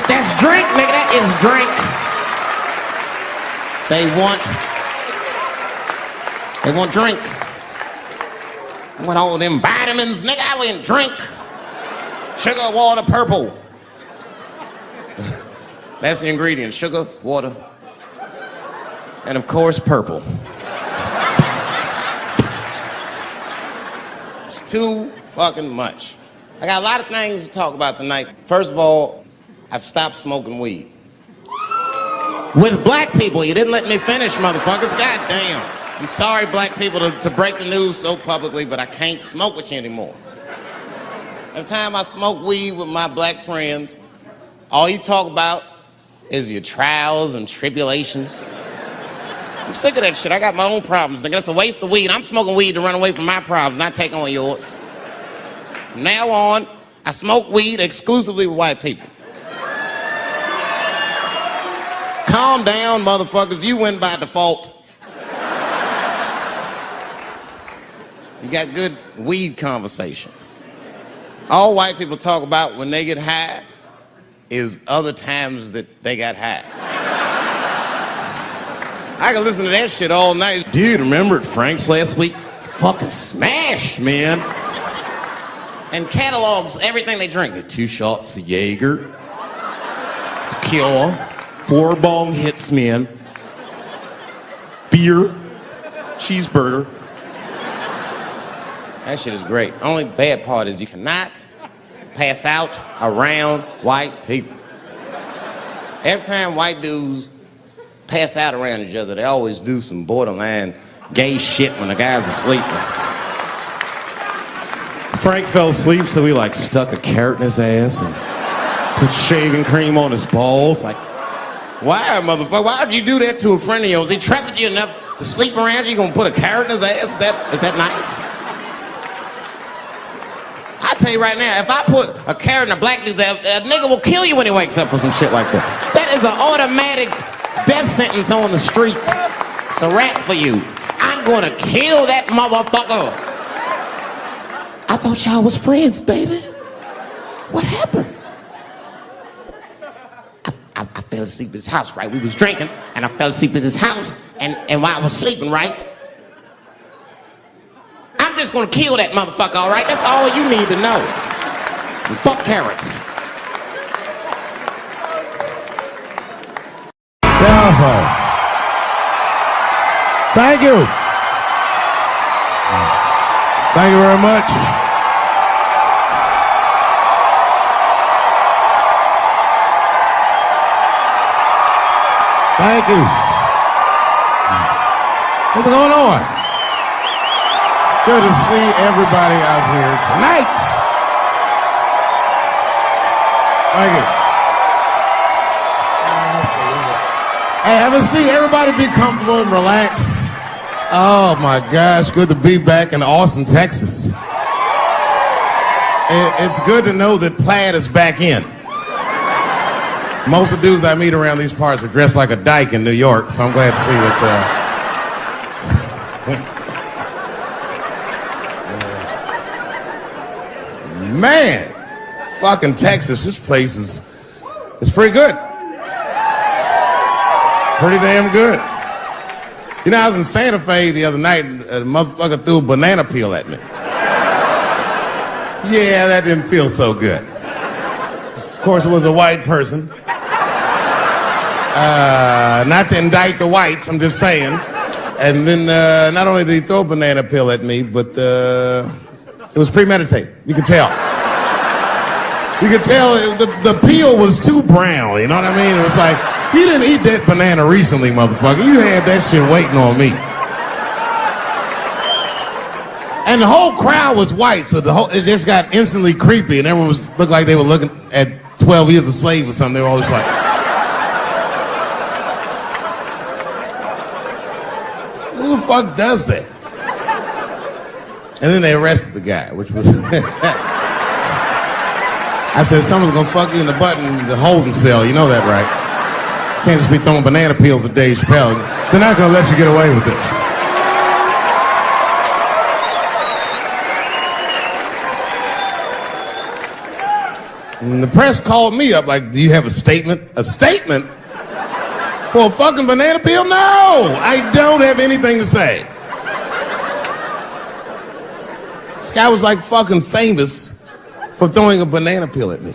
That's drink, nigga. That is drink. They want drink. I want all them vitamins, nigga. I want drink. Sugar, water, purple. That's the ingredient. Sugar, water, and of course, purple. It's too fucking much. I got a lot of things to talk about tonight. First of all, I've stopped smoking weed. With black people, you didn't let me finish, motherfuckers. God damn. I'm sorry, black people, to break the news so publicly, but I can't smoke with you anymore. Every time I smoke weed with my black friends, all you talk about is your trials and tribulations. I'm sick of that shit. I got my own problems. Nigga, that's a waste of weed. I'm smoking weed to run away from my problems, not take on yours. From now on, I smoke weed exclusively with white people. Calm down, motherfuckers. You win by default. You got good weed conversation. All white people talk about when they get high is other times that they got high. I can listen to that shit all night. Dude, remember at Frank's last week? It's fucking smashed, man. And catalogs everything they drink. 2 shots of Jaeger, tequila, 4 bong hits, man, beer, cheeseburger. That shit is great. Only bad part is you cannot pass out around white people. Every time white dudes pass out around each other, they always do some borderline gay shit when the guy's asleep. Frank fell asleep, so he like stuck a carrot in his ass and put shaving cream on his balls. Like, why, motherfucker? Why would you do that to a friend of yours? He trusted you enough to sleep around you. You gonna put a carrot in his ass? Is that nice? I tell you right now, if I put a carrot in a black dude's ass, a nigga will kill you when he wakes up for some shit like that. That is an automatic death sentence on the street. It's a rap for you. I'm gonna kill that motherfucker. I thought y'all was friends, baby. What happened? I fell asleep at his house, right? We was drinking, and I fell asleep at his house, and while I was sleeping, right? I'm just gonna kill that motherfucker, all right? That's all you need to know. And fuck carrots. Thank you. Thank you very much. Thank you. What's going on? Good to see everybody out here tonight. Thank you. Hey, have a seat. Everybody be comfortable and relax. Oh my gosh, good to be back in Austin, Texas. It's good to know that plaid is back in. Most of the dudes I meet around these parts are dressed like a dyke in New York, so I'm glad to see that. Man, fucking Texas, this place is pretty good. Pretty damn good. You know, I was in Santa Fe the other night and a motherfucker threw a banana peel at me. Yeah, that didn't feel so good. Of course, it was a white person. Not to indict the whites, I'm just saying. And then not only did he throw a banana peel at me, but it was premeditated. You could tell. You could tell the peel was too brown, you know what I mean? It was like, you didn't eat that banana recently, motherfucker. You had that shit waiting on me. And the whole crowd was white, so it just got instantly creepy, and everyone looked like they were looking at 12 Years a Slave or something. They were all just like... Who the fuck does that? And then they arrested the guy, which was... I said, someone's gonna fuck you in the butt in the holding cell. You know that, right? Can't just be throwing banana peels at Dave Chappelle. They're not gonna let you get away with this. And the press called me up like, do you have a statement? A statement? For a fucking banana peel? No! I don't have anything to say. This guy was like fucking famous for throwing a banana peel at me.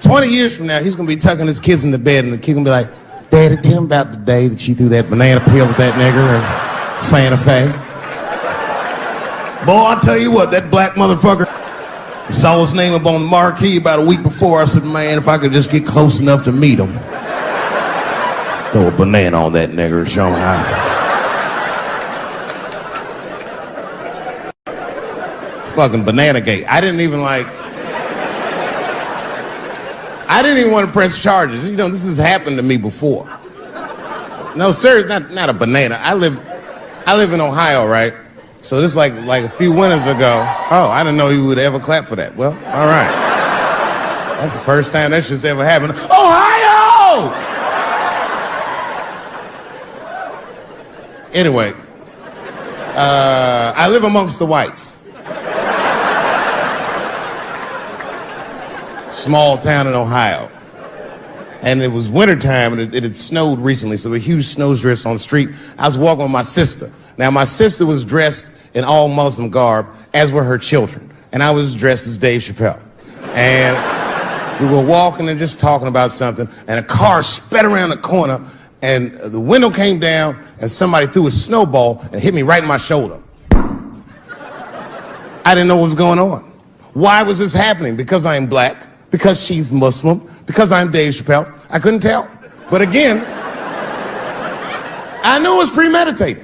20 years from now, he's gonna be tucking his kids into bed and the kid gonna be like, Daddy, tell him about the day that you threw that banana peel at that nigger in Santa Fe. Boy, I'll tell you what, that black motherfucker saw his name up on the marquee about a week before. I said, man, if I could just get close enough to meet him, throw a banana on that nigger and show him how. Fucking banana gate. I didn't even want to press charges. You know, this has happened to me before. No, sir, it's not a banana. I live in Ohio, right? So this like a few winters ago. Oh, I didn't know you would ever clap for that. Well, all right. That's the first time that shit's ever happened. Ohio! Anyway, I live amongst the whites. Small town in Ohio. And it was wintertime, and it had snowed recently, so there were huge snowdrifts on the street. I was walking with my sister. Now, my sister was dressed in all Muslim garb, as were her children. And I was dressed as Dave Chappelle. And we were walking and just talking about something, and a car sped around the corner, and the window came down, and somebody threw a snowball and hit me right in my shoulder. I didn't know what was going on. Why was this happening? Because I am black, because she's Muslim, because I'm Dave Chappelle. I couldn't tell. But again, I knew it was premeditated.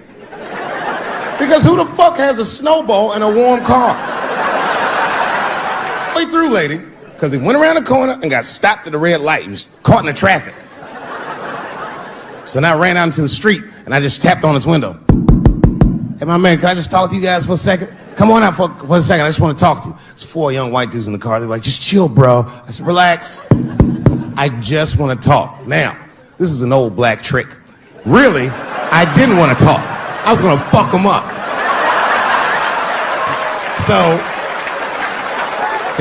Because who the fuck has a snowball in a warm car? Way through, lady, because he went around the corner and got stopped at the red light. He was caught in the traffic. So then I ran out into the street and I just tapped on his window. Hey, my man, can I just talk to you guys for a second? Come on out for a second. I just want to talk to you. There's 4 young white dudes in the car. They were like, just chill, bro. I said, relax. I just want to talk. Now, this is an old black trick. Really, I didn't want to talk. I was going to fuck them up. So,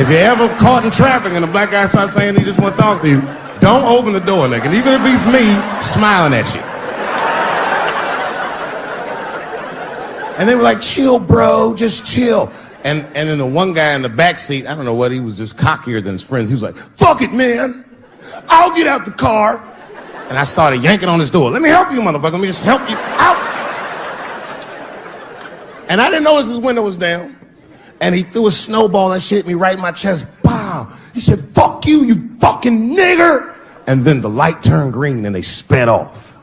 if you're ever caught in traffic and a black guy starts saying he just want to talk to you, don't open the door, nigga. And even if he's me, smiling at you. And they were like, chill, bro, just chill. And then the one guy in the back seat, I don't know what, he was just cockier than his friends. He was like, fuck it, man. I'll get out the car. And I started yanking on his door. Let me help you, motherfucker. Let me just help you out. And I didn't notice his window was down. And he threw a snowball and shit me right in my chest. Pow. He said, fuck you, you fucking nigger. And then the light turned green and they sped off.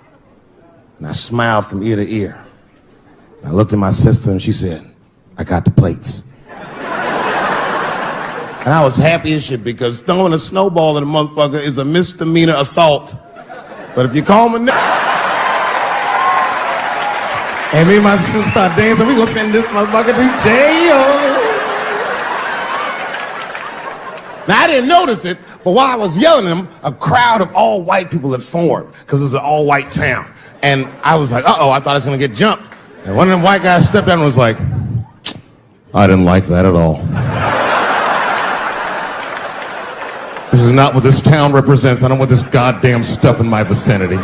And I smiled from ear to ear. I looked at my sister and she said, I got the plates. And I was happy as shit because throwing a snowball at a motherfucker is a misdemeanor assault. But if you call me and me and my sister start dancing, we gonna send this motherfucker to jail. Now I didn't notice it, but while I was yelling at him, a crowd of all white people had formed because it was an all white town. And I was like, uh-oh, I thought I was gonna get jumped. And one of them white guys stepped down and was like, I didn't like that at all. This is not what this town represents. I don't want this goddamn stuff in my vicinity.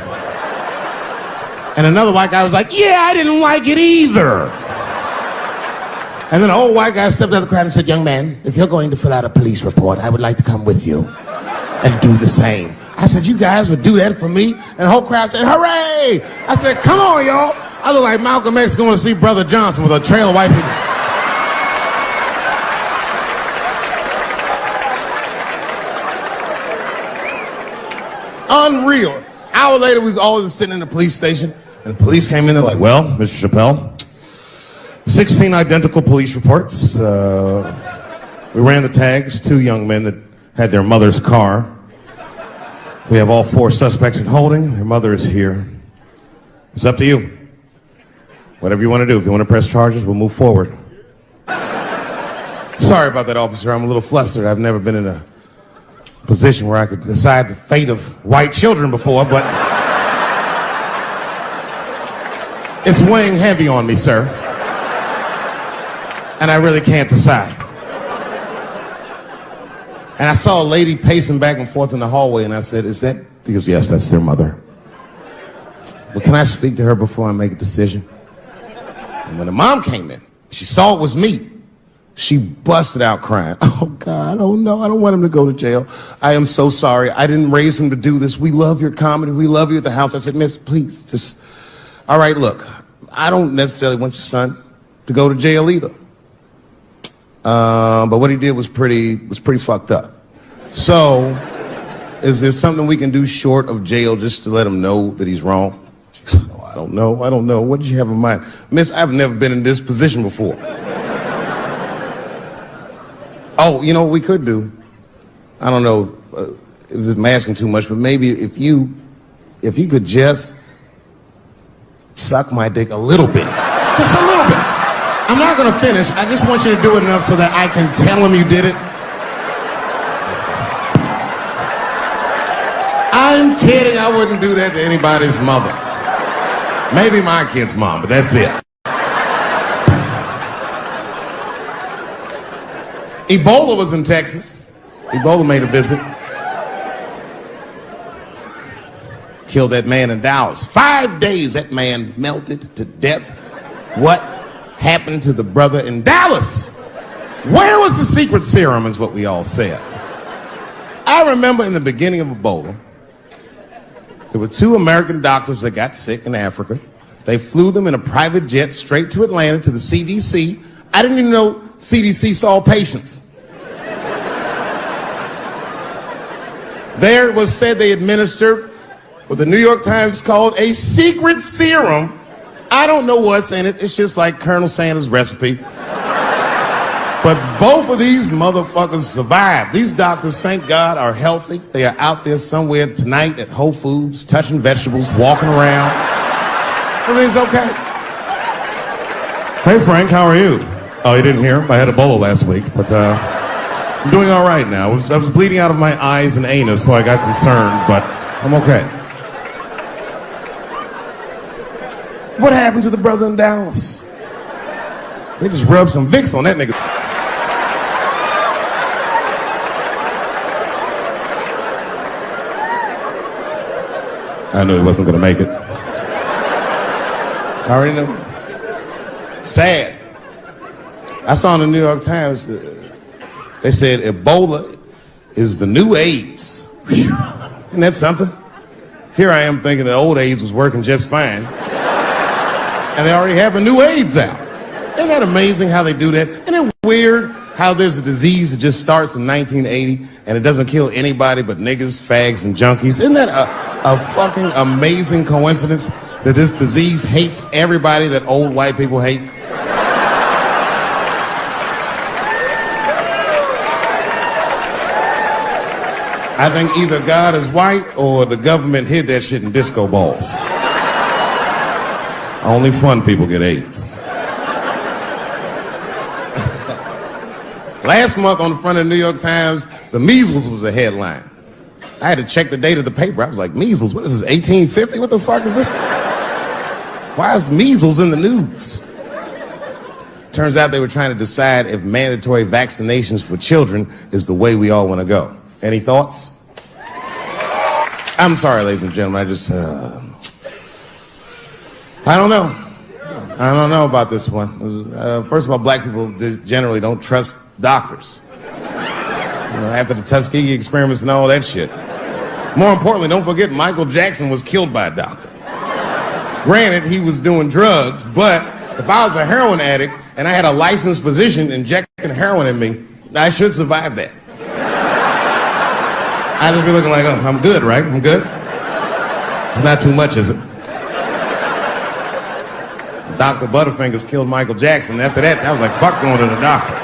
And another white guy was like, yeah, I didn't like it either. And then an old white guy stepped out of the crowd and said, young man, if you're going to fill out a police report, I would like to come with you and do the same. I said, you guys would do that for me? And the whole crowd said, hooray! I said, come on, y'all. I look like Malcolm X going to see Brother Johnson with a trail of white people. Unreal. Hour later, we was all just sitting in the police station, and the police came in. They're like, well, Mr. Chappelle, 16 identical police reports. We ran the tags, 2 young men that had their mother's car. We have all 4 suspects in holding. Their mother is here. It's up to you. Whatever you want to do. If you want to press charges, we'll move forward. Sorry about that, officer. I'm a little flustered. I've never been in a position where I could decide the fate of white children before, but it's weighing heavy on me, sir. And I really can't decide. And I saw a lady pacing back and forth in the hallway, and I said, is that? He goes, yes, that's their mother. But can I speak to her before I make a decision? And when the mom came in, she saw it was me. She busted out crying. Oh, God, oh, no, I don't want him to go to jail. I am so sorry. I didn't raise him to do this. We love your comedy. We love you at the house. I said, miss, please, just, all right, look, I don't necessarily want your son to go to jail either. But what he did was pretty fucked up. So, is there something we can do short of jail just to let him know that he's wrong? She said, oh, I don't know. What did you have in mind? Miss, I've never been in this position before. Oh, you know what we could do? I don't know if I'm asking too much, but maybe if you could just suck my dick a little bit. Just a little bit. I'm not going to finish. I just want you to do it enough so that I can tell him you did it. I'm kidding. I wouldn't do that to anybody's mother. Maybe my kid's mom, but that's it. Ebola was in Texas. Ebola made a visit. Killed that man in Dallas. 5 days that man melted to death. What happened to the brother in Dallas? Where was the secret serum is what we all said. I remember in the beginning of Ebola, there were 2 American doctors that got sick in Africa. They flew them in a private jet straight to Atlanta to the CDC. I didn't even know CDC saw patients. There it was said they administered what the New York Times called a secret serum. I don't know what's in it. It's just like Colonel Sanders' recipe. But both of these motherfuckers survived. These doctors, thank God, are healthy. They are out there somewhere tonight at Whole Foods, touching vegetables, walking around. Everything's okay. Hey, Frank, how are you? Oh, you didn't hear? I had Ebola last week, but I'm doing all right now. I was bleeding out of my eyes and anus, so I got concerned, but I'm okay. What happened to the brother in Dallas? They just rubbed some Vicks on that nigga. I knew he wasn't going to make it. I already knew. Sad. I saw in the New York Times, they said Ebola is the new AIDS. Whew. Isn't that something? Here I am thinking that old AIDS was working just fine. And they already have a new AIDS out. Isn't that amazing how they do that? Isn't it weird how there's a disease that just starts in 1980 and it doesn't kill anybody but niggas, fags, and junkies? Isn't that a fucking amazing coincidence that this disease hates everybody that old white people hate? I think either God is white or the government hid that shit in disco balls. Only fun people get AIDS. Last month on the front of the New York Times, the measles was a headline. I had to check the date of the paper. I was like, measles, what is this, 1850? What the fuck is this? Why is measles in the news? Turns out they were trying to decide if mandatory vaccinations for children is the way we all want to go. Any thoughts? I'm sorry, ladies and gentlemen. I don't know. I don't know about this one. First of all, black people generally don't trust doctors. After the Tuskegee experiments and all that shit. More importantly, don't forget Michael Jackson was killed by a doctor. Granted, he was doing drugs, but if I was a heroin addict and I had a licensed physician injecting heroin in me, I should survive that. I'd just be looking like, oh, I'm good, right? I'm good. It's not too much, is it? Dr. Butterfingers killed Michael Jackson. After that, I was like, fuck going to the doctor.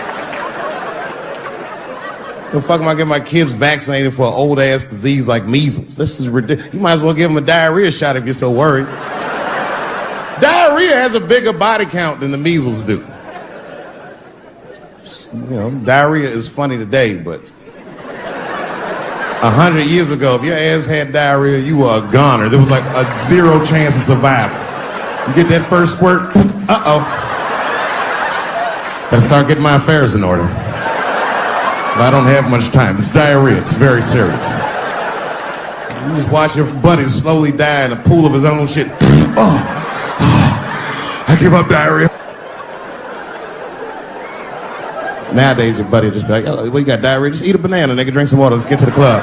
The fuck am I getting my kids vaccinated for an old ass disease like measles? This is ridiculous. You might as well give them a diarrhea shot if you're so worried. Diarrhea has a bigger body count than the measles do. You know, diarrhea is funny today, but 100 years ago, if your ass had diarrhea, you were a goner. There was like a 0 chance of survival. You get that first squirt, uh-oh. Better start getting my affairs in order. But I don't have much time. It's diarrhea. It's very serious. You just watch your buddy slowly die in a pool of his own shit. I give up diarrhea. Nowadays, your buddy just be like, oh, well, you got diarrhea? Just eat a banana, nigga, drink some water, let's get to the club.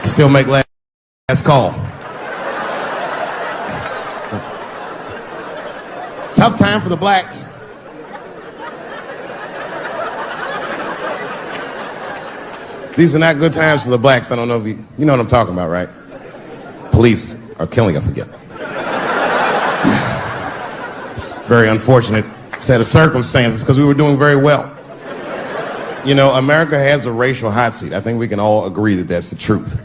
Still make last call. Tough time for the blacks. These are not good times for the blacks. I don't know if you know what I'm talking about, right? Police are killing us again. It's a very unfortunate set of circumstances because we were doing very well. You know, America has a racial hot seat. I think we can all agree that that's the truth.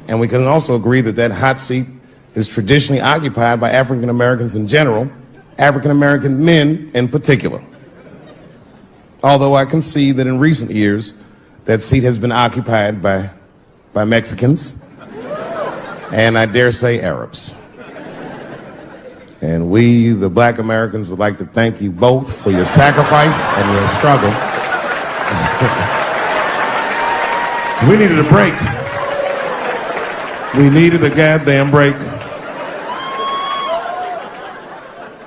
And we can also agree that that hot seat is traditionally occupied by African Americans in general, African American men in particular. Although I can see that in recent years, that seat has been occupied by Mexicans, and I dare say Arabs. And we, the black Americans, would like to thank you both for your sacrifice and your struggle. We needed a break. We needed a goddamn break.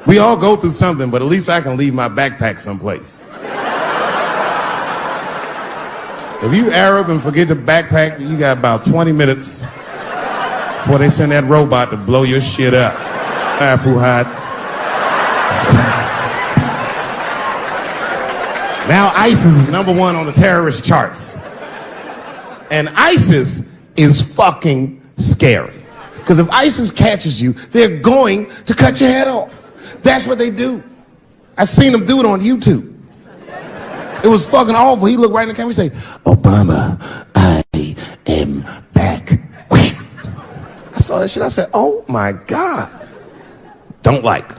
We all go through something, but at least I can leave my backpack someplace. If you Arab and forget the backpack, you got about 20 minutes before they send that robot to blow your shit up. Fuhad. Now ISIS is #1 on the terrorist charts. And ISIS is fucking scary. Because if ISIS catches you, they're going to cut your head off. That's what they do. I've seen them do it on YouTube. It was fucking awful. He looked right in the camera and say, Obama, I am back. I saw that shit. I said, oh my God. Don't like.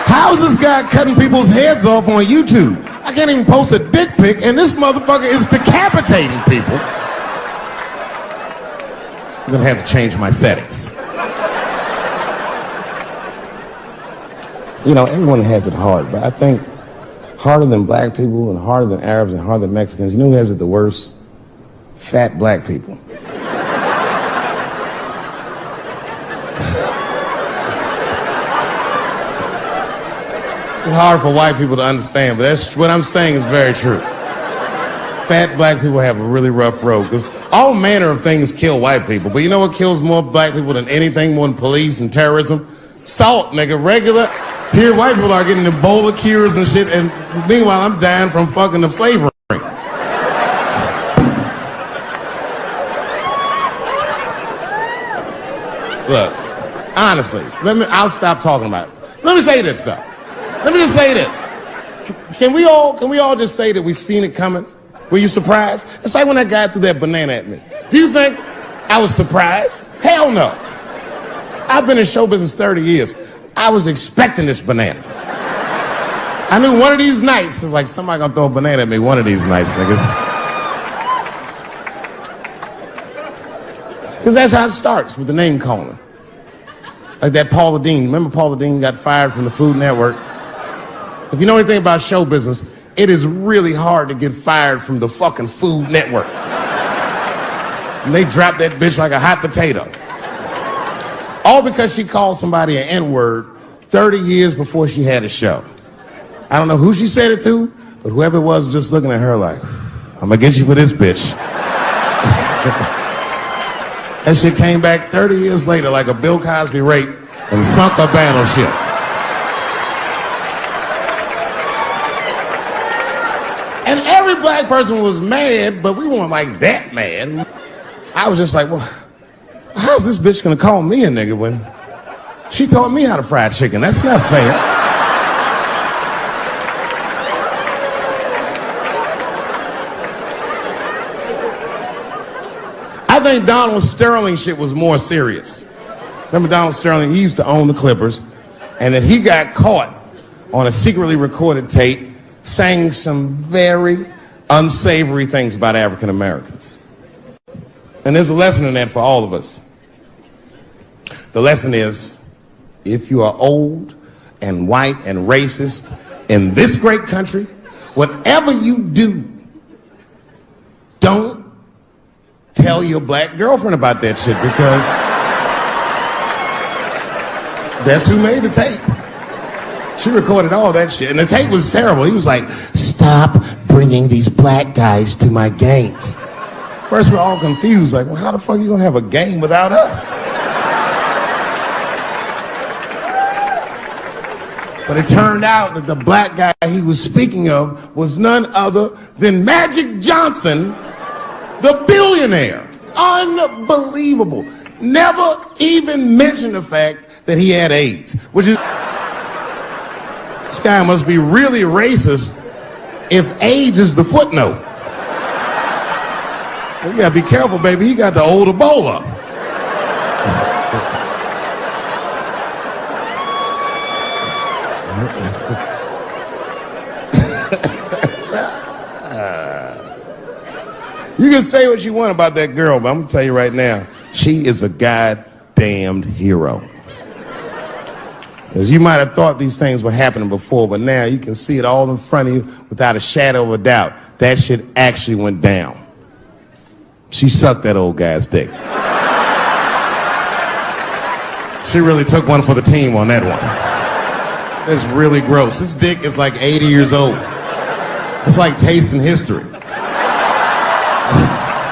How is this guy cutting people's heads off on YouTube? I can't even post a dick pic, and this motherfucker is decapitating people. I'm gonna have to change my settings. You know, everyone has it hard, but I think harder than black people and harder than Arabs and harder than Mexicans, you know who has it the worst? Fat black people. It's hard for white people to understand, but that's what I'm saying is very true. Fat black people have a really rough road because all manner of things kill white people, but you know what kills more black people than anything, more than police and terrorism? Salt, nigga, regular. Here, white people are getting Ebola cures and shit, and meanwhile, I'm dying from fucking the flavoring. Look, honestly, I'll stop talking about it. Let me say this, though. Let me just say this. Can we all just say that we've seen it coming? Were you surprised? It's like when that guy threw that banana at me. Do you think I was surprised? Hell no. I've been in show business 30 years. I was expecting this banana. I knew one of these nights, it's like somebody gonna throw a banana at me one of these nights, niggas. Because that's how it starts, with the name calling. Like that Paula Deen. Remember Paula Deen got fired from the Food Network? If you know anything about show business, it is really hard to get fired from the fucking Food Network. And they dropped that bitch like a hot potato. All because she called somebody an N-word 30 years before she had a show. I don't know who she said it to, but whoever it was just looking at her like, I'm gonna get you for this bitch. That shit came back 30 years later like a Bill Cosby rape and sunk a battleship. And every black person was mad, but we weren't like that mad. I was just like, well, how's this bitch gonna call me a nigga when she taught me how to fry chicken? That's not fair. I think Donald Sterling shit was more serious. Remember Donald Sterling? He used to own the Clippers, and then he got caught on a secretly recorded tape saying some very unsavory things about African Americans. And there's a lesson in that for all of us. The lesson is, if you are old and white and racist in this great country, whatever you do, don't tell your black girlfriend about that shit, because that's who made the tape. She recorded all that shit, and the tape was terrible. He was like, stop bringing these black guys to my games. First, we're all confused, like, well, how the fuck are you gonna have a game without us? But it turned out that the black guy he was speaking of was none other than Magic Johnson, the billionaire. Unbelievable. Never even mentioned the fact that he had AIDS, which is, this guy must be really racist if AIDS is the footnote. Well, you gotta be careful, baby. He got the old Ebola. You can say what you want about that girl, but I'm gonna tell you right now, she is a goddamned hero. Because you might have thought these things were happening before, but now you can see it all in front of you without a shadow of a doubt. That shit actually went down. She sucked that old guy's dick. She really took one for the team on that one. It's really gross. This dick is like 80 years old. It's like tasting history.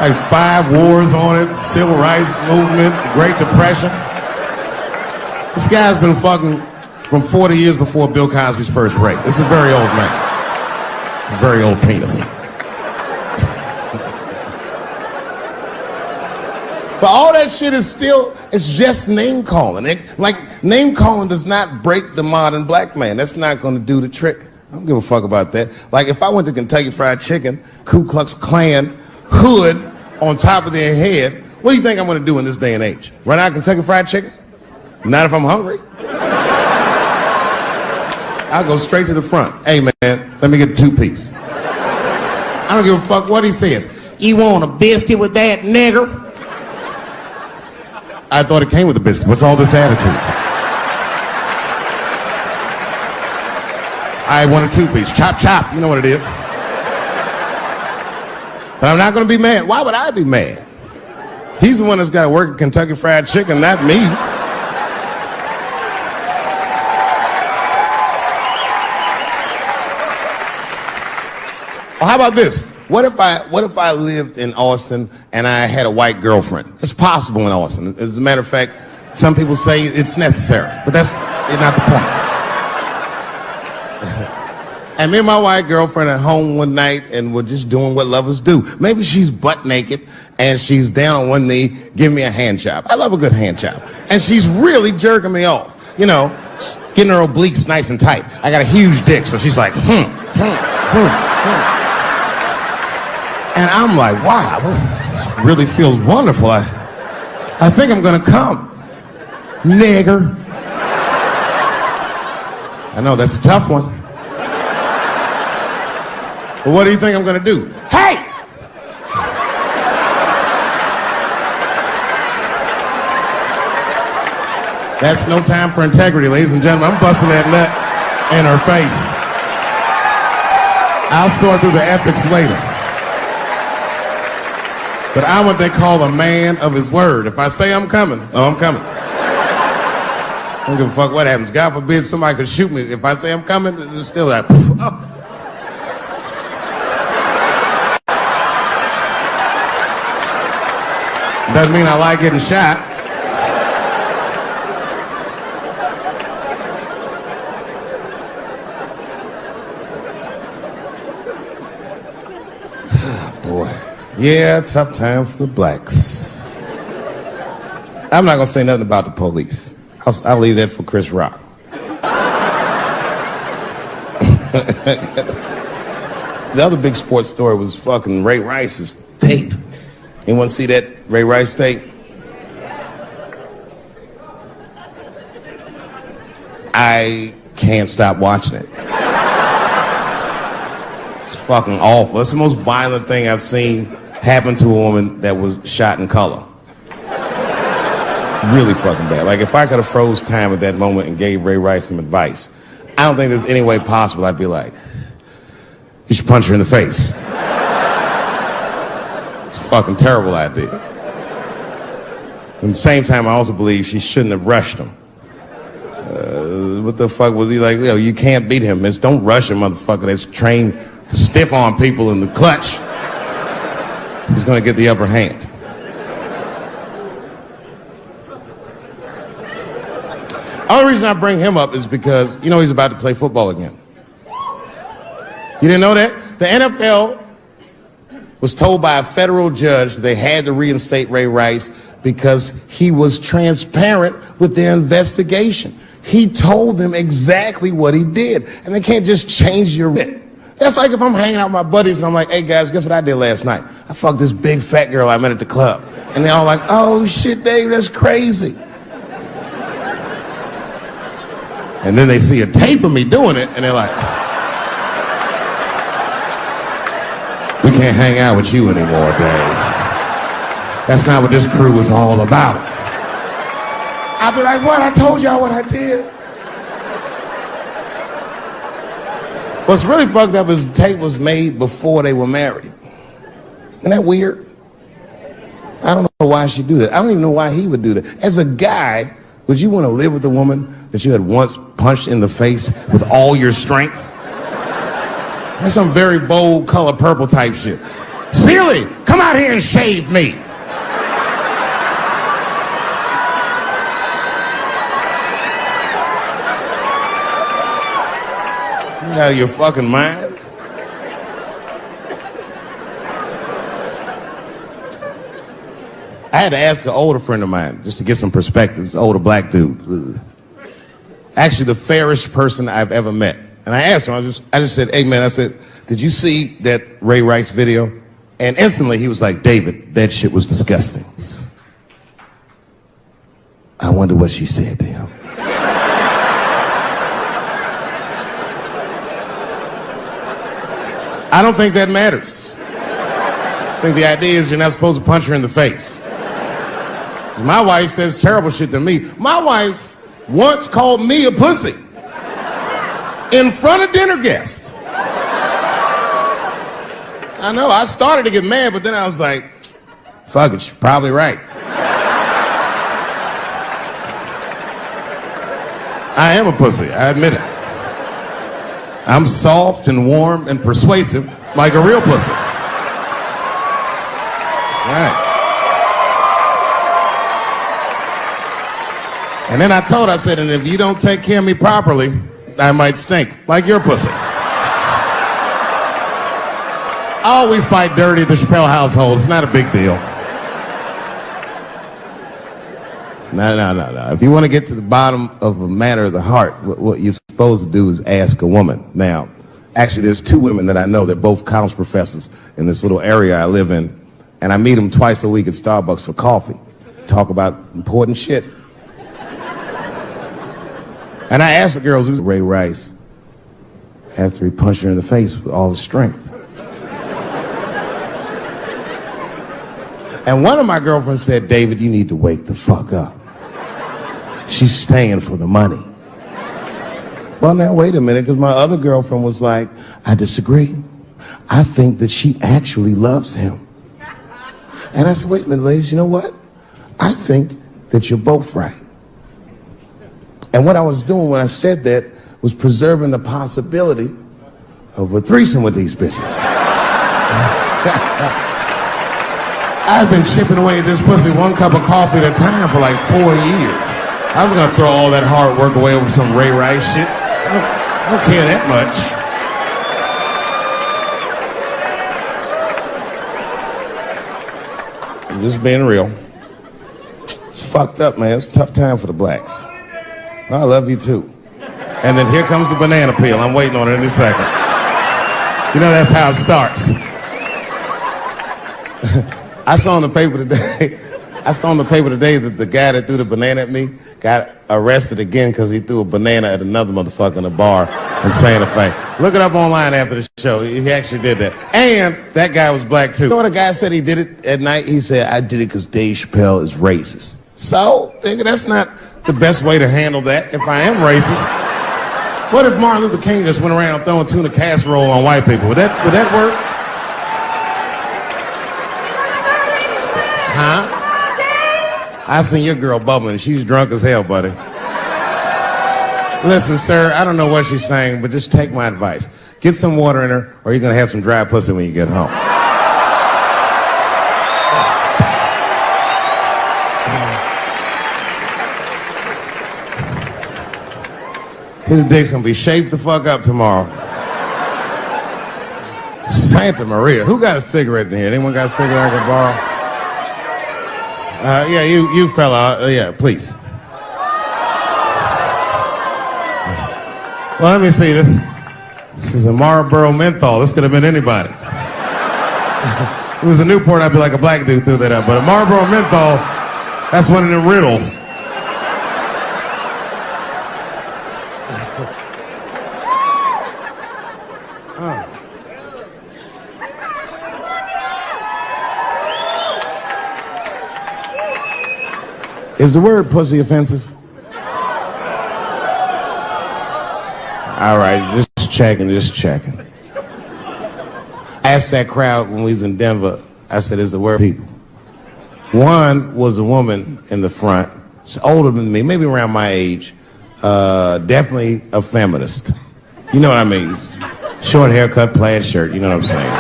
Like 5 wars on it, civil rights movement, Great Depression. This guy's been fucking from 40 years before Bill Cosby's first rape. This is a very old man. A very old penis. But all that shit is still, it's just name calling. Like, name calling does not break the modern black man. That's not gonna do the trick. I don't give a fuck about that. Like, if I went to Kentucky Fried Chicken, Ku Klux Klan, hood on top of their head, what do you think I'm gonna do in this day and age? Run out Kentucky Fried Chicken? Not if I'm hungry. I'll go straight to the front. Hey man, let me get a 2-piece. I don't give a fuck what he says. You want a biscuit with that, nigger? I thought it came with a biscuit. What's all this attitude? I want a 2-piece. Chop, chop. You know what it is. But I'm not going to be mad. Why would I be mad? He's the one that's got to work at Kentucky Fried Chicken, not me. Well, how about this? What if I lived in Austin and I had a white girlfriend? It's possible in Austin. As a matter of fact, some people say it's necessary, but that's not the point. And me and my white girlfriend at home one night, and we're just doing what lovers do. Maybe she's butt naked and she's down on one knee giving me a hand job. I love a good hand job. And she's really jerking me off. You know, getting her obliques nice and tight. I got a huge dick, so she's like, And I'm like, wow, this really feels wonderful. I think I'm gonna come, nigger. I know, that's a tough one. But what do you think I'm gonna do? Hey! That's no time for integrity, ladies and gentlemen. I'm busting that nut in her face. I'll sort through the ethics later. But I'm what they call a man of his word. If I say I'm coming, oh, I'm coming. I don't give a fuck what happens. God forbid somebody could shoot me. If I say I'm coming, it's still like, oh. Doesn't mean I like getting shot. Boy. Yeah, tough time for the blacks. I'm not gonna say nothing about the police. I'll leave that for Chris Rock. The other big sports story was fucking Ray Rice's tape. Anyone see that Ray Rice tape? I can't stop watching it. It's fucking awful. It's the most violent thing I've seen happen to a woman that was shot in color. Really fucking bad. Like, if I could have froze time at that moment and gave Ray Rice some advice, I don't think there's any way possible I'd be like, you should punch her in the face. It's a fucking terrible idea. At the same time, I also believe she shouldn't have rushed him. What the fuck was he like? Yo, you can't beat him. It's don't rush a motherfucker that's trained to stiff arm people in the clutch. He's gonna get the upper hand. The only reason I bring him up is because, you know, he's about to play football again. You didn't know that? The NFL was told by a federal judge they had to reinstate Ray Rice because he was transparent with their investigation. He told them exactly what he did, and they can't just change your bit. That's like if I'm hanging out with my buddies and I'm like, hey guys, guess what I did last night? I fucked this big fat girl I met at the club. And they're all like, oh shit, Dave, that's crazy. And then they see a tape of me doing it, and they're like, we can't hang out with you anymore, Dave. That's not what this crew is all about. I'll be like, what? I told y'all what I did. What's really fucked up is the tape was made before they were married. Isn't that weird? I don't know why she'd do that. I don't even know why he would do that. As a guy, would you want to live with a woman that you had once punched in the face with all your strength? That's some very bold color purple type shit. Sealy, come out here and shave me. You out of your fucking mind? I had to ask an older friend of mine just to get some perspective. This older black dude. Actually, the fairest person I've ever met. And I asked him, I just said, hey man, I said, did you see that Ray Rice video? And instantly he was like, David, that shit was disgusting. I wonder what she said to him. I don't think that matters. I think the idea is you're not supposed to punch her in the face. My wife says terrible shit to me. My wife once called me a pussy in front of dinner guests. I know, I started to get mad, but then I was like, fuck it, she's probably right. I am a pussy, I admit it. I'm soft and warm and persuasive like a real pussy. Right. And then I said, and if you don't take care of me properly, I might stink like your pussy. Oh, we fight dirty at the Chappelle household. It's not a big deal. No. If you want to get to the bottom of a matter of the heart, what you're supposed to do is ask a woman. Now, actually, there's two women that I know. They're both college professors in this little area I live in. And I meet them twice a week at Starbucks for coffee. Talk about important shit. And I asked the girls, who's Ray Rice? After he punched her in the face with all his strength. And one of my girlfriends said, David, you need to wake the fuck up. She's staying for the money. Well, now, wait a minute, because my other girlfriend was like, I disagree. I think that she actually loves him. And I said, wait a minute, ladies, you know what? I think that you're both right. And what I was doing when I said that was preserving the possibility of a threesome with these bitches. I've been chipping away at this pussy one cup of coffee at a time for like 4 years. I was gonna throw all that hard work away with some Ray Rice shit. I don't care that much. I'm just being real. It's fucked up, man. It's a tough time for the blacks. I love you too. And then here comes the banana peel. I'm waiting on it any second. You know that's how it starts. I saw in the paper today that the guy that threw the banana at me got arrested again because he threw a banana at another motherfucker in a bar in Santa Fe. Look it up online after the show. He actually did that. And that guy was black too. You know what a guy said he did it at night? He said, I did it because Dave Chappelle is racist. So, nigga, that's not the best way to handle that if I am racist. What if Martin Luther King just went around throwing tuna casserole on white people? Would that work? Huh? I've seen your girl bubbling. She's drunk as hell, buddy. Listen, sir, I don't know what she's saying, but just take my advice. Get some water in her, or you're gonna have some dry pussy when you get home. His dick's gonna be shaved the fuck up tomorrow. Santa Maria. Who got a cigarette in here? Anyone got a cigarette I can borrow? Yeah, you fella. Yeah, please. Well, let me see this. This is a Marlboro menthol. This could have been anybody. If it was a Newport, I'd be like a black dude threw that up. But a Marlboro menthol, that's one of them riddles. Is the word pussy offensive? All right, just checking. I asked that crowd when we was in Denver, I said, is the word people? One was a woman in the front. She's older than me, maybe around my age. Definitely a feminist. You know what I mean? Short haircut, plaid shirt, you know what I'm saying?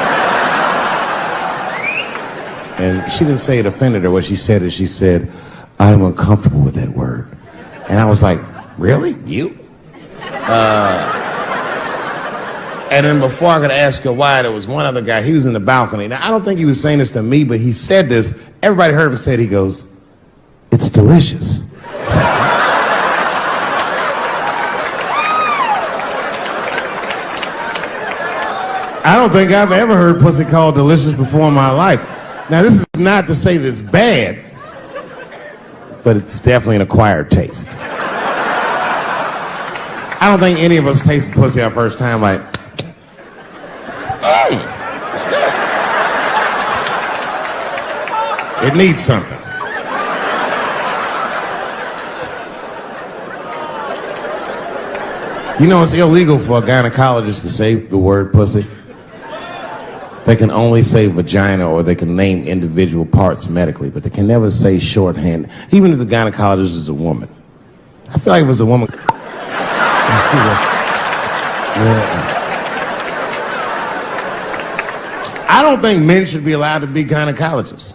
And she didn't say it offended her. What she said is she said, I'm uncomfortable with that word. And I was like, really? You? And then before I could ask her why, there was one other guy. He was in the balcony. Now, I don't think he was saying this to me, but he said this. Everybody heard him say it. He goes, it's delicious. I don't think I've ever heard pussy called delicious before in my life. Now, this is not to say that it's bad, but it's definitely an acquired taste. I don't think any of us tasted pussy our first time like, hey, it's good. It needs something. You know, it's illegal for a gynecologist to say the word pussy. They can only say vagina, or they can name individual parts medically, but they can never say shorthand, even if the gynecologist is a woman. I feel like if it was a woman... I don't think men should be allowed to be gynecologists.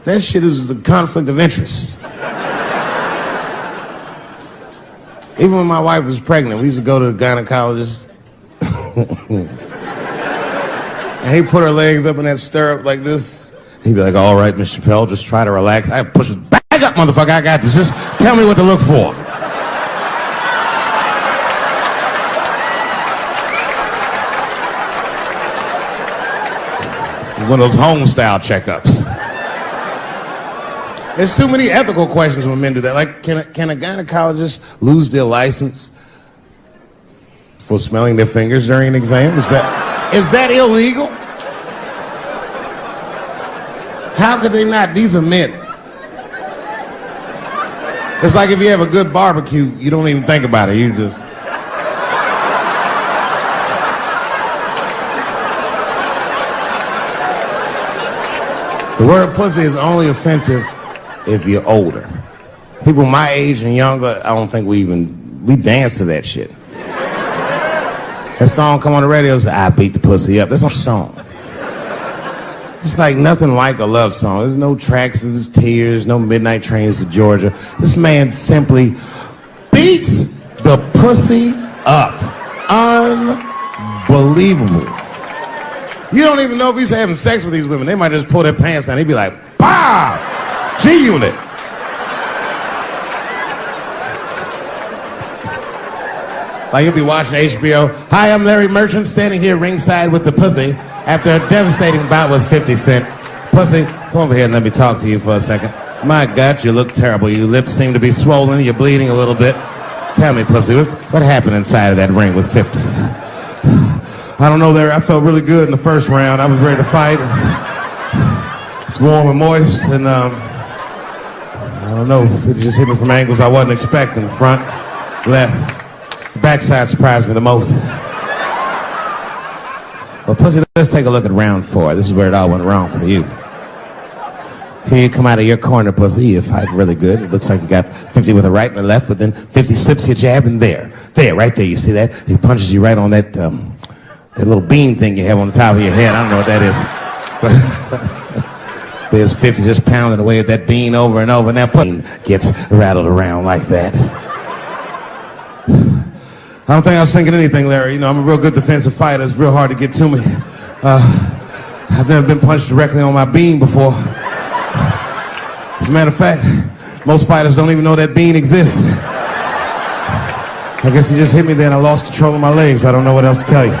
That shit is a conflict of interest. Even when my wife was pregnant, we used to go to the gynecologist. And he'd put her legs up in that stirrup like this. He'd be like, all right, Miss Chappelle, just try to relax. I push it back up, motherfucker, I got this. Just tell me what to look for. One of those home-style checkups. There's too many ethical questions when men do that. Like, can a gynecologist lose their license for smelling their fingers during an exam? Is that illegal? How could they not? These are men. It's like if you have a good barbecue, you don't even think about it. You just... The word pussy is only offensive if you're older. People my age and younger, I don't think we dance to that shit. That song come on the radio, say, I beat the pussy up. That's not a song. It's like nothing like a love song. There's no tracks of his tears, no midnight trains to Georgia. This man simply beats the pussy up. Unbelievable. You don't even know if he's having sex with these women. They might just pull their pants down. He'd be like, bah! G-Unit. Like you'll be watching HBO. Hi, I'm Larry Merchant, standing here ringside with the pussy after a devastating bout with 50 Cent. Pussy, come over here and let me talk to you for a second. My God, you look terrible. Your lips seem to be swollen. You're bleeding a little bit. Tell me, pussy, what happened inside of that ring with 50? I don't know, Larry. I felt really good in the first round. I was ready to fight. It's warm and moist, and I don't know. It just hit me from angles I wasn't expecting. Front, left. Backside surprised me the most. Well, pussy, let's take a look at round 4. This is where it all went wrong for you. Here you come out of your corner, pussy. You're fighting really good. It looks like you got 50 with a right and a left, but then 50 slips your jab, and there, right there. You see that? He punches you right on that little bean thing you have on the top of your head. I don't know what that is. There's 50 just pounding away at that bean over and over, and that pussy gets rattled around like that. I don't think I was thinking anything, Larry. You know, I'm a real good defensive fighter. It's real hard to get to me. I've never been punched directly on my bean before. As a matter of fact, most fighters don't even know that bean exists. I guess he just hit me there and I lost control of my legs. I don't know what else to tell you.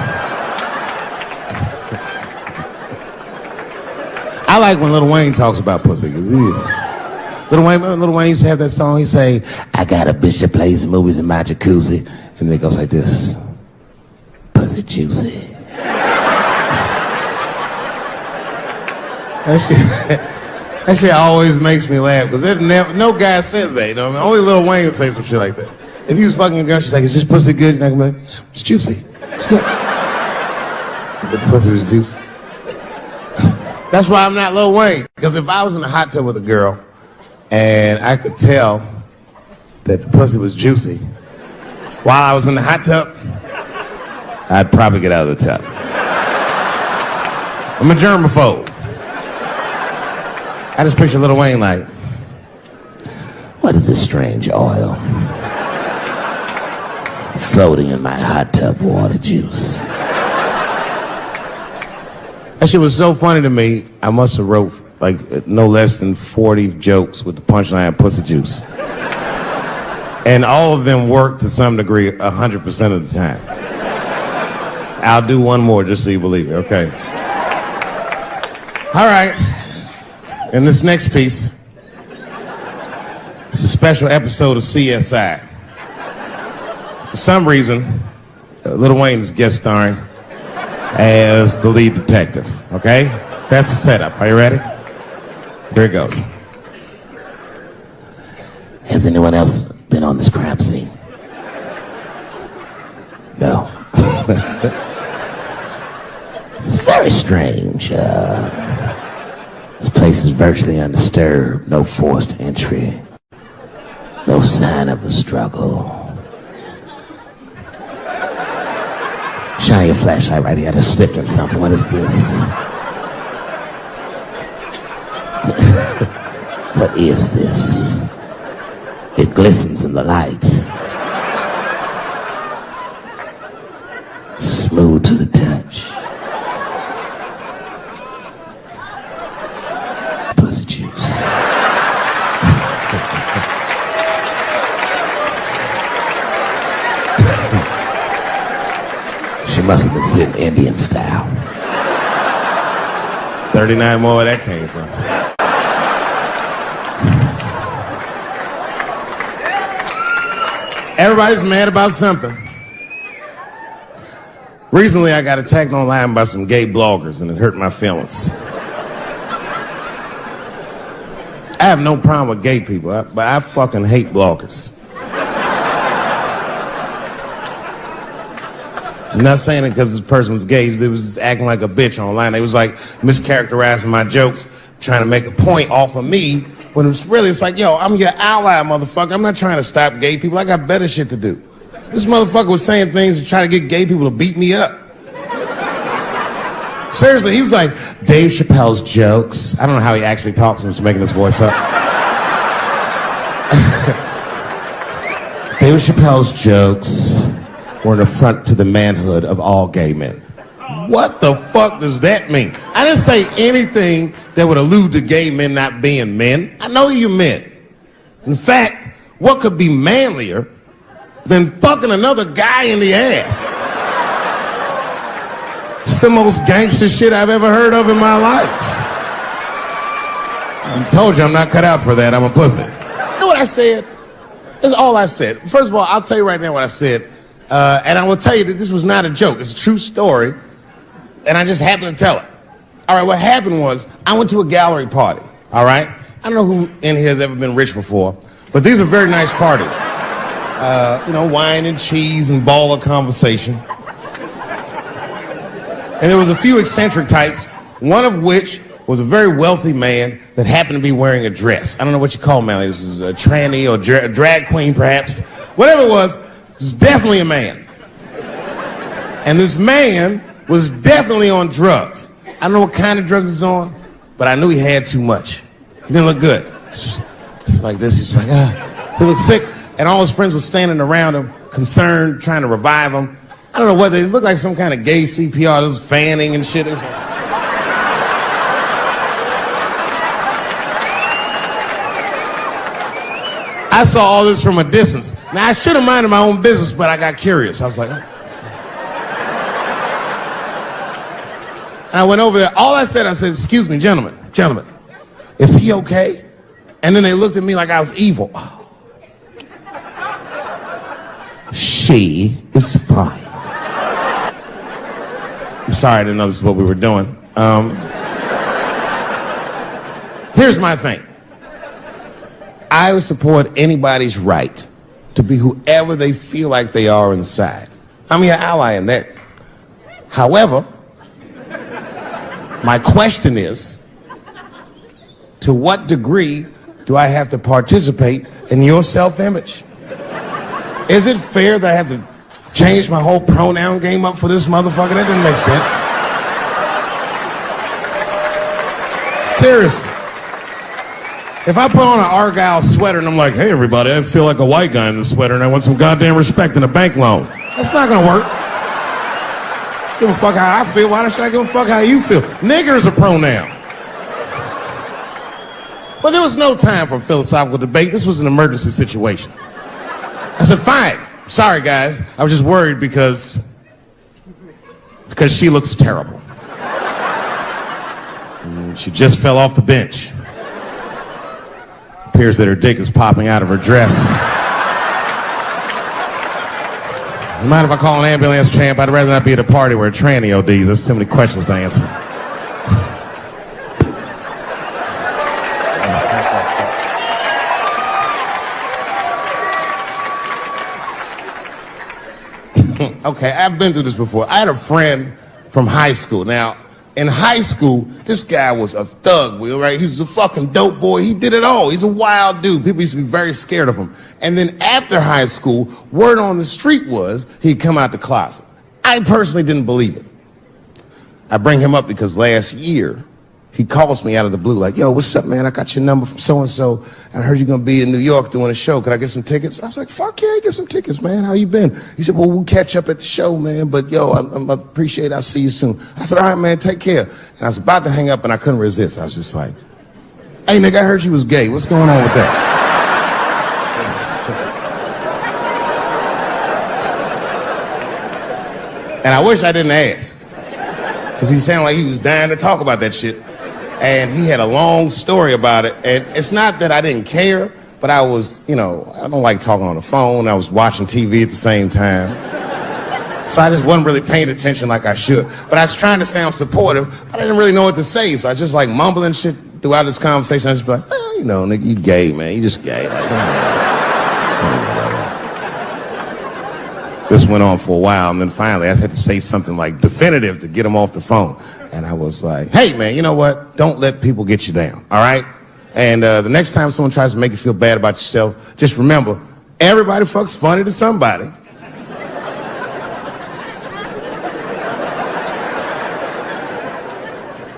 I like when Lil Wayne talks about pussy, because Lil Wayne used to have that song. He say, I got a bitch that plays movies in my jacuzzi. And then it goes like this. Pussy juicy. That shit always makes me laugh, because no guy says that, you know what I mean? Only Lil Wayne would say some shit like that. If he was fucking a girl, she's like, is this pussy good? And I can be like, it's juicy. It's good. The pussy was juicy. That's why I'm not Lil Wayne, because if I was in a hot tub with a girl and I could tell that the pussy was juicy while I was in the hot tub, I'd probably get out of the tub. I'm a germaphobe. I just picture Lil Wayne like, what is this strange oil floating in my hot tub water juice? That shit was so funny to me, I must have wrote like no less than 40 jokes with the punchline pussy juice. And all of them worked to some degree 100% of the time. I'll do one more just so you believe it, okay? All right. And this next piece, it's a special episode of CSI. For some reason, Lil Wayne is guest starring as the lead detective, okay? That's the setup. Are you ready? Here it goes. Has anyone else been on this crime scene? No. It's very strange. This place is virtually undisturbed. No forced entry. No sign of a struggle. Shine your flashlight right here. I just slipped in something. What is this? What is this? It glistens in the light. Smooth to the touch. Pussy juice. She must have been sitting Indian style. 39 more where that came from. Everybody's mad about something. Recently, I got attacked online by some gay bloggers, and it hurt my feelings. I have no problem with gay people, but I fucking hate bloggers. I'm not saying it because this person was gay. They was acting like a bitch online. They was like mischaracterizing my jokes. trying to make a point off of me when it's like, yo, I'm your ally, motherfucker. I'm not trying to stop gay people. I got better shit to do. This motherfucker was saying things to try to get gay people to beat me up. Seriously, he was like, Dave Chappelle's jokes. I don't know how he actually talks when he's making his voice up. Dave Chappelle's jokes were an affront to the manhood of all gay men. What the fuck does that mean? I didn't say anything that would allude to gay men not being men. I know you're men. In fact, what could be manlier than fucking another guy in the ass? It's the most gangster shit I've ever heard of in my life. I told you I'm not cut out for that. I'm a pussy. You know what I said? That's all I said. First of all, I'll tell you right now what I said. And I will tell you that this was not a joke. It's a true story. And I just happened to tell it. All right, what happened was I went to a gallery party. All right? I don't know who in here has ever been rich before, but these are very nice parties. Wine and cheese and ball of conversation. And there was a few eccentric types, one of which was a very wealthy man that happened to be wearing a dress. I don't know what you call him, this is a tranny or a drag queen, perhaps. Whatever it was, this is definitely a man. And this man was definitely on drugs. I don't know what kind of drugs he's on, but I knew he had too much. He didn't look good. It's like this, he's like, he looked sick. And all his friends were standing around him, concerned, trying to revive him. I don't know whether it looked like some kind of gay CPR. There was fanning and shit. I saw all this from a distance. Now, I should have minded my own business, but I got curious. I was like, oh. And I went over there. All I said, excuse me, gentlemen, is he okay? And then they looked at me like I was evil. She is fine. I'm sorry, I didn't know this is what we were doing. Here's my thing. I would support anybody's right to be whoever they feel like they are inside. I'm your ally in that. However, my question is, to what degree do I have to participate in your self-image? Is it fair that I have to change my whole pronoun game up for this motherfucker? That doesn't make sense. Seriously. If I put on an Argyle sweater and I'm like, hey everybody, I feel like a white guy in this sweater and I want some goddamn respect and a bank loan. That's not gonna work. Give a fuck how I feel. Why should I give a fuck how you feel? Nigger is a pronoun. But there was no time for philosophical debate. This was an emergency situation. I said, fine. Sorry, guys. I was just worried because she looks terrible. She just fell off the bench. Appears that her dick is popping out of her dress. You mind if I call an ambulance, champ? I'd rather not be at a party where a tranny ODs. There's too many questions to answer. Okay, I've been through this before. I had a friend from high school. Now, in high school, this guy was a thug, right? He was a fucking dope boy. He did it all. He's a wild dude. People used to be very scared of him. And then after high school, word on the street was he'd come out the closet. I personally didn't believe it. I bring him up because last year, he calls me out of the blue like, yo, what's up, man? I got your number from so-and-so, and I heard you're going to be in New York doing a show. Could I get some tickets? I was like, fuck yeah, get some tickets, man. How you been? He said, well, we'll catch up at the show, man, but yo, I appreciate it. I'll see you soon. I said, all right, man, take care. And I was about to hang up, and I couldn't resist. I was just like, hey, nigga, I heard you was gay. What's going on with that? And I wish I didn't ask, because he sounded like he was dying to talk about that shit. And he had a long story about it. And it's not that I didn't care, but I was, I don't like talking on the phone. I was watching TV at the same time. So I just wasn't really paying attention like I should. But I was trying to sound supportive, but I didn't really know what to say. So I was just like mumbling shit throughout this conversation. I was just like, nigga, you gay, man. You just gay. This went on for a while, and then finally I had to say something like definitive to get him off the phone. And I was like, hey, man, you know what? Don't let people get you down, all right? And the next time someone tries to make you feel bad about yourself, just remember, everybody fucks funny to somebody.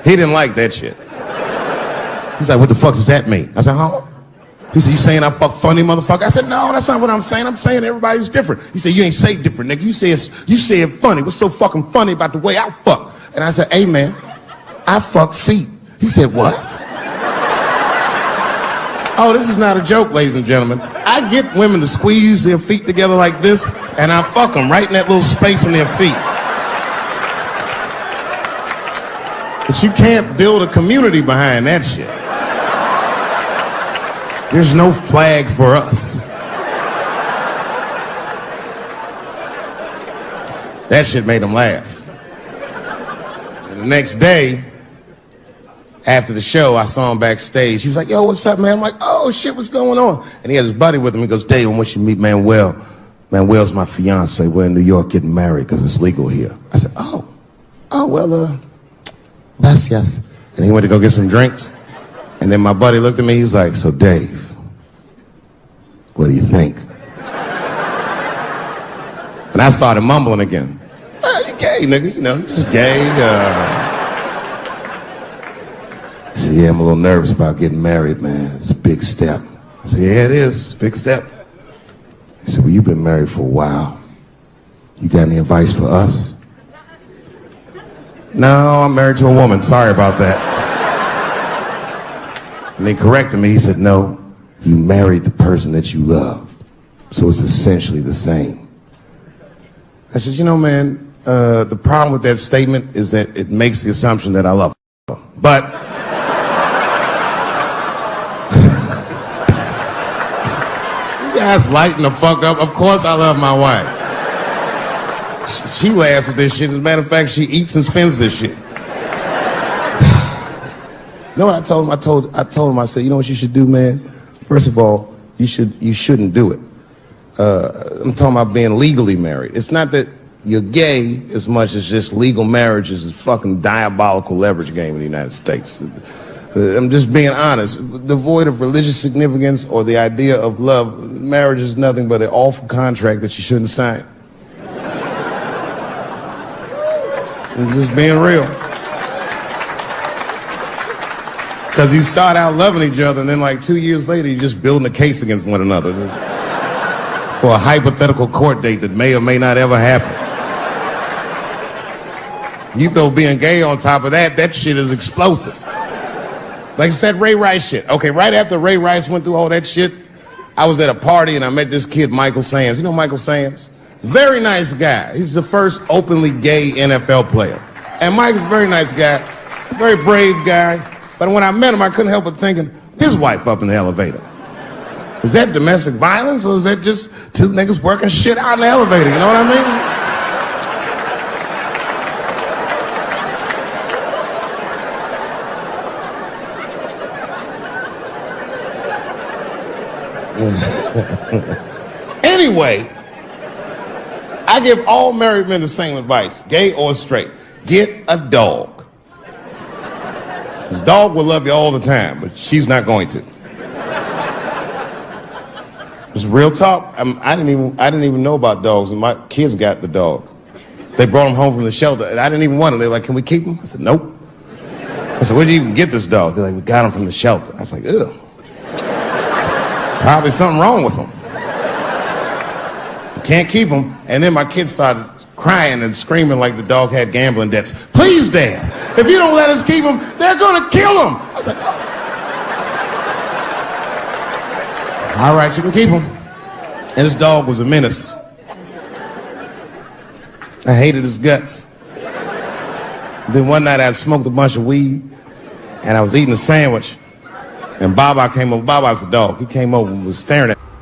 He didn't like that shit. He's like, what the fuck does that mean? I said, huh? He said, you saying I fuck funny, motherfucker? I said, no, that's not what I'm saying. I'm saying everybody's different. He said, you ain't say different, nigga. You say it funny. What's so fucking funny about the way I fuck? And I said, hey, man, I fuck feet. He said, what? Oh, this is not a joke, ladies and gentlemen. I get women to squeeze their feet together like this, and I fuck them right in that little space in their feet. But you can't build a community behind that shit. There's no flag for us. That shit made him laugh. And the next day, after the show, I saw him backstage. He was like, yo, what's up, man? I'm like, oh, shit, what's going on? And he had his buddy with him. He goes, Dave, I want you to meet Manuel. Manuel's my fiance. We're in New York getting married because it's legal here. I said, well, gracias. And he went to go get some drinks. And then my buddy looked at me. He was like, so, Dave, what do you think? And I started mumbling again. You gay, nigga. You know, you just gay. He said, yeah, I'm a little nervous about getting married, man. It's a big step. I said, yeah, it is. Big step. He said, well, you've been married for a while. You got any advice for us? No, I'm married to a woman. Sorry about that. And they corrected me. He said, no, you married the person that you love. So it's essentially the same. I said, you know, man, the problem with that statement is that it makes the assumption that I love her. But you guys lighten the fuck up. Of course I love my wife. She laughs at this shit. As a matter of fact, she eats and spends this shit. You know what I told him? I told him, I said, you know what you should do, man? First of all, you shouldn't do it. I'm talking about being legally married. It's not that you're gay as much as just legal marriage is a fucking diabolical leverage game in the United States. I'm just being honest. Devoid of religious significance or the idea of love, marriage is nothing but an awful contract that you shouldn't sign. I'm just being real. Because you start out loving each other, and then like 2 years later, you're just building a case against one another for a hypothetical court date that may or may not ever happen. You throw being gay on top of that, that shit is explosive. Like I said, Ray Rice shit. Okay, right after Ray Rice went through all that shit, I was at a party and I met this kid, Michael Sams. You know Michael Sams? Very nice guy. He's the first openly gay NFL player. And Mike's a very nice guy, very brave guy. But when I met him, I couldn't help but thinking, his wife up in the elevator. Is that domestic violence or is that just two niggas working shit out in the elevator? You know what I mean? Anyway, I give all married men the same advice, gay or straight. Get a dog. This dog will love you all the time, but she's not going to. It's real talk. I didn't even know about dogs, and my kids got the dog. They brought him home from the shelter, and I didn't even want him. They were like, "Can we keep him?" I said, "Nope." I said, "Where did you even get this dog?" They're like, "We got him from the shelter." I was like, "Ugh." Probably something wrong with him. Can't keep him. And then my kids started crying and screaming like the dog had gambling debts. Please, Dad, if you don't let us keep him, they're gonna kill him. I was like, oh. All right, you can keep him. And this dog was a menace. I hated his guts. Then one night I'd smoked a bunch of weed and I was eating a sandwich. And Baba came over. Baba's a dog. He came over and was staring at me.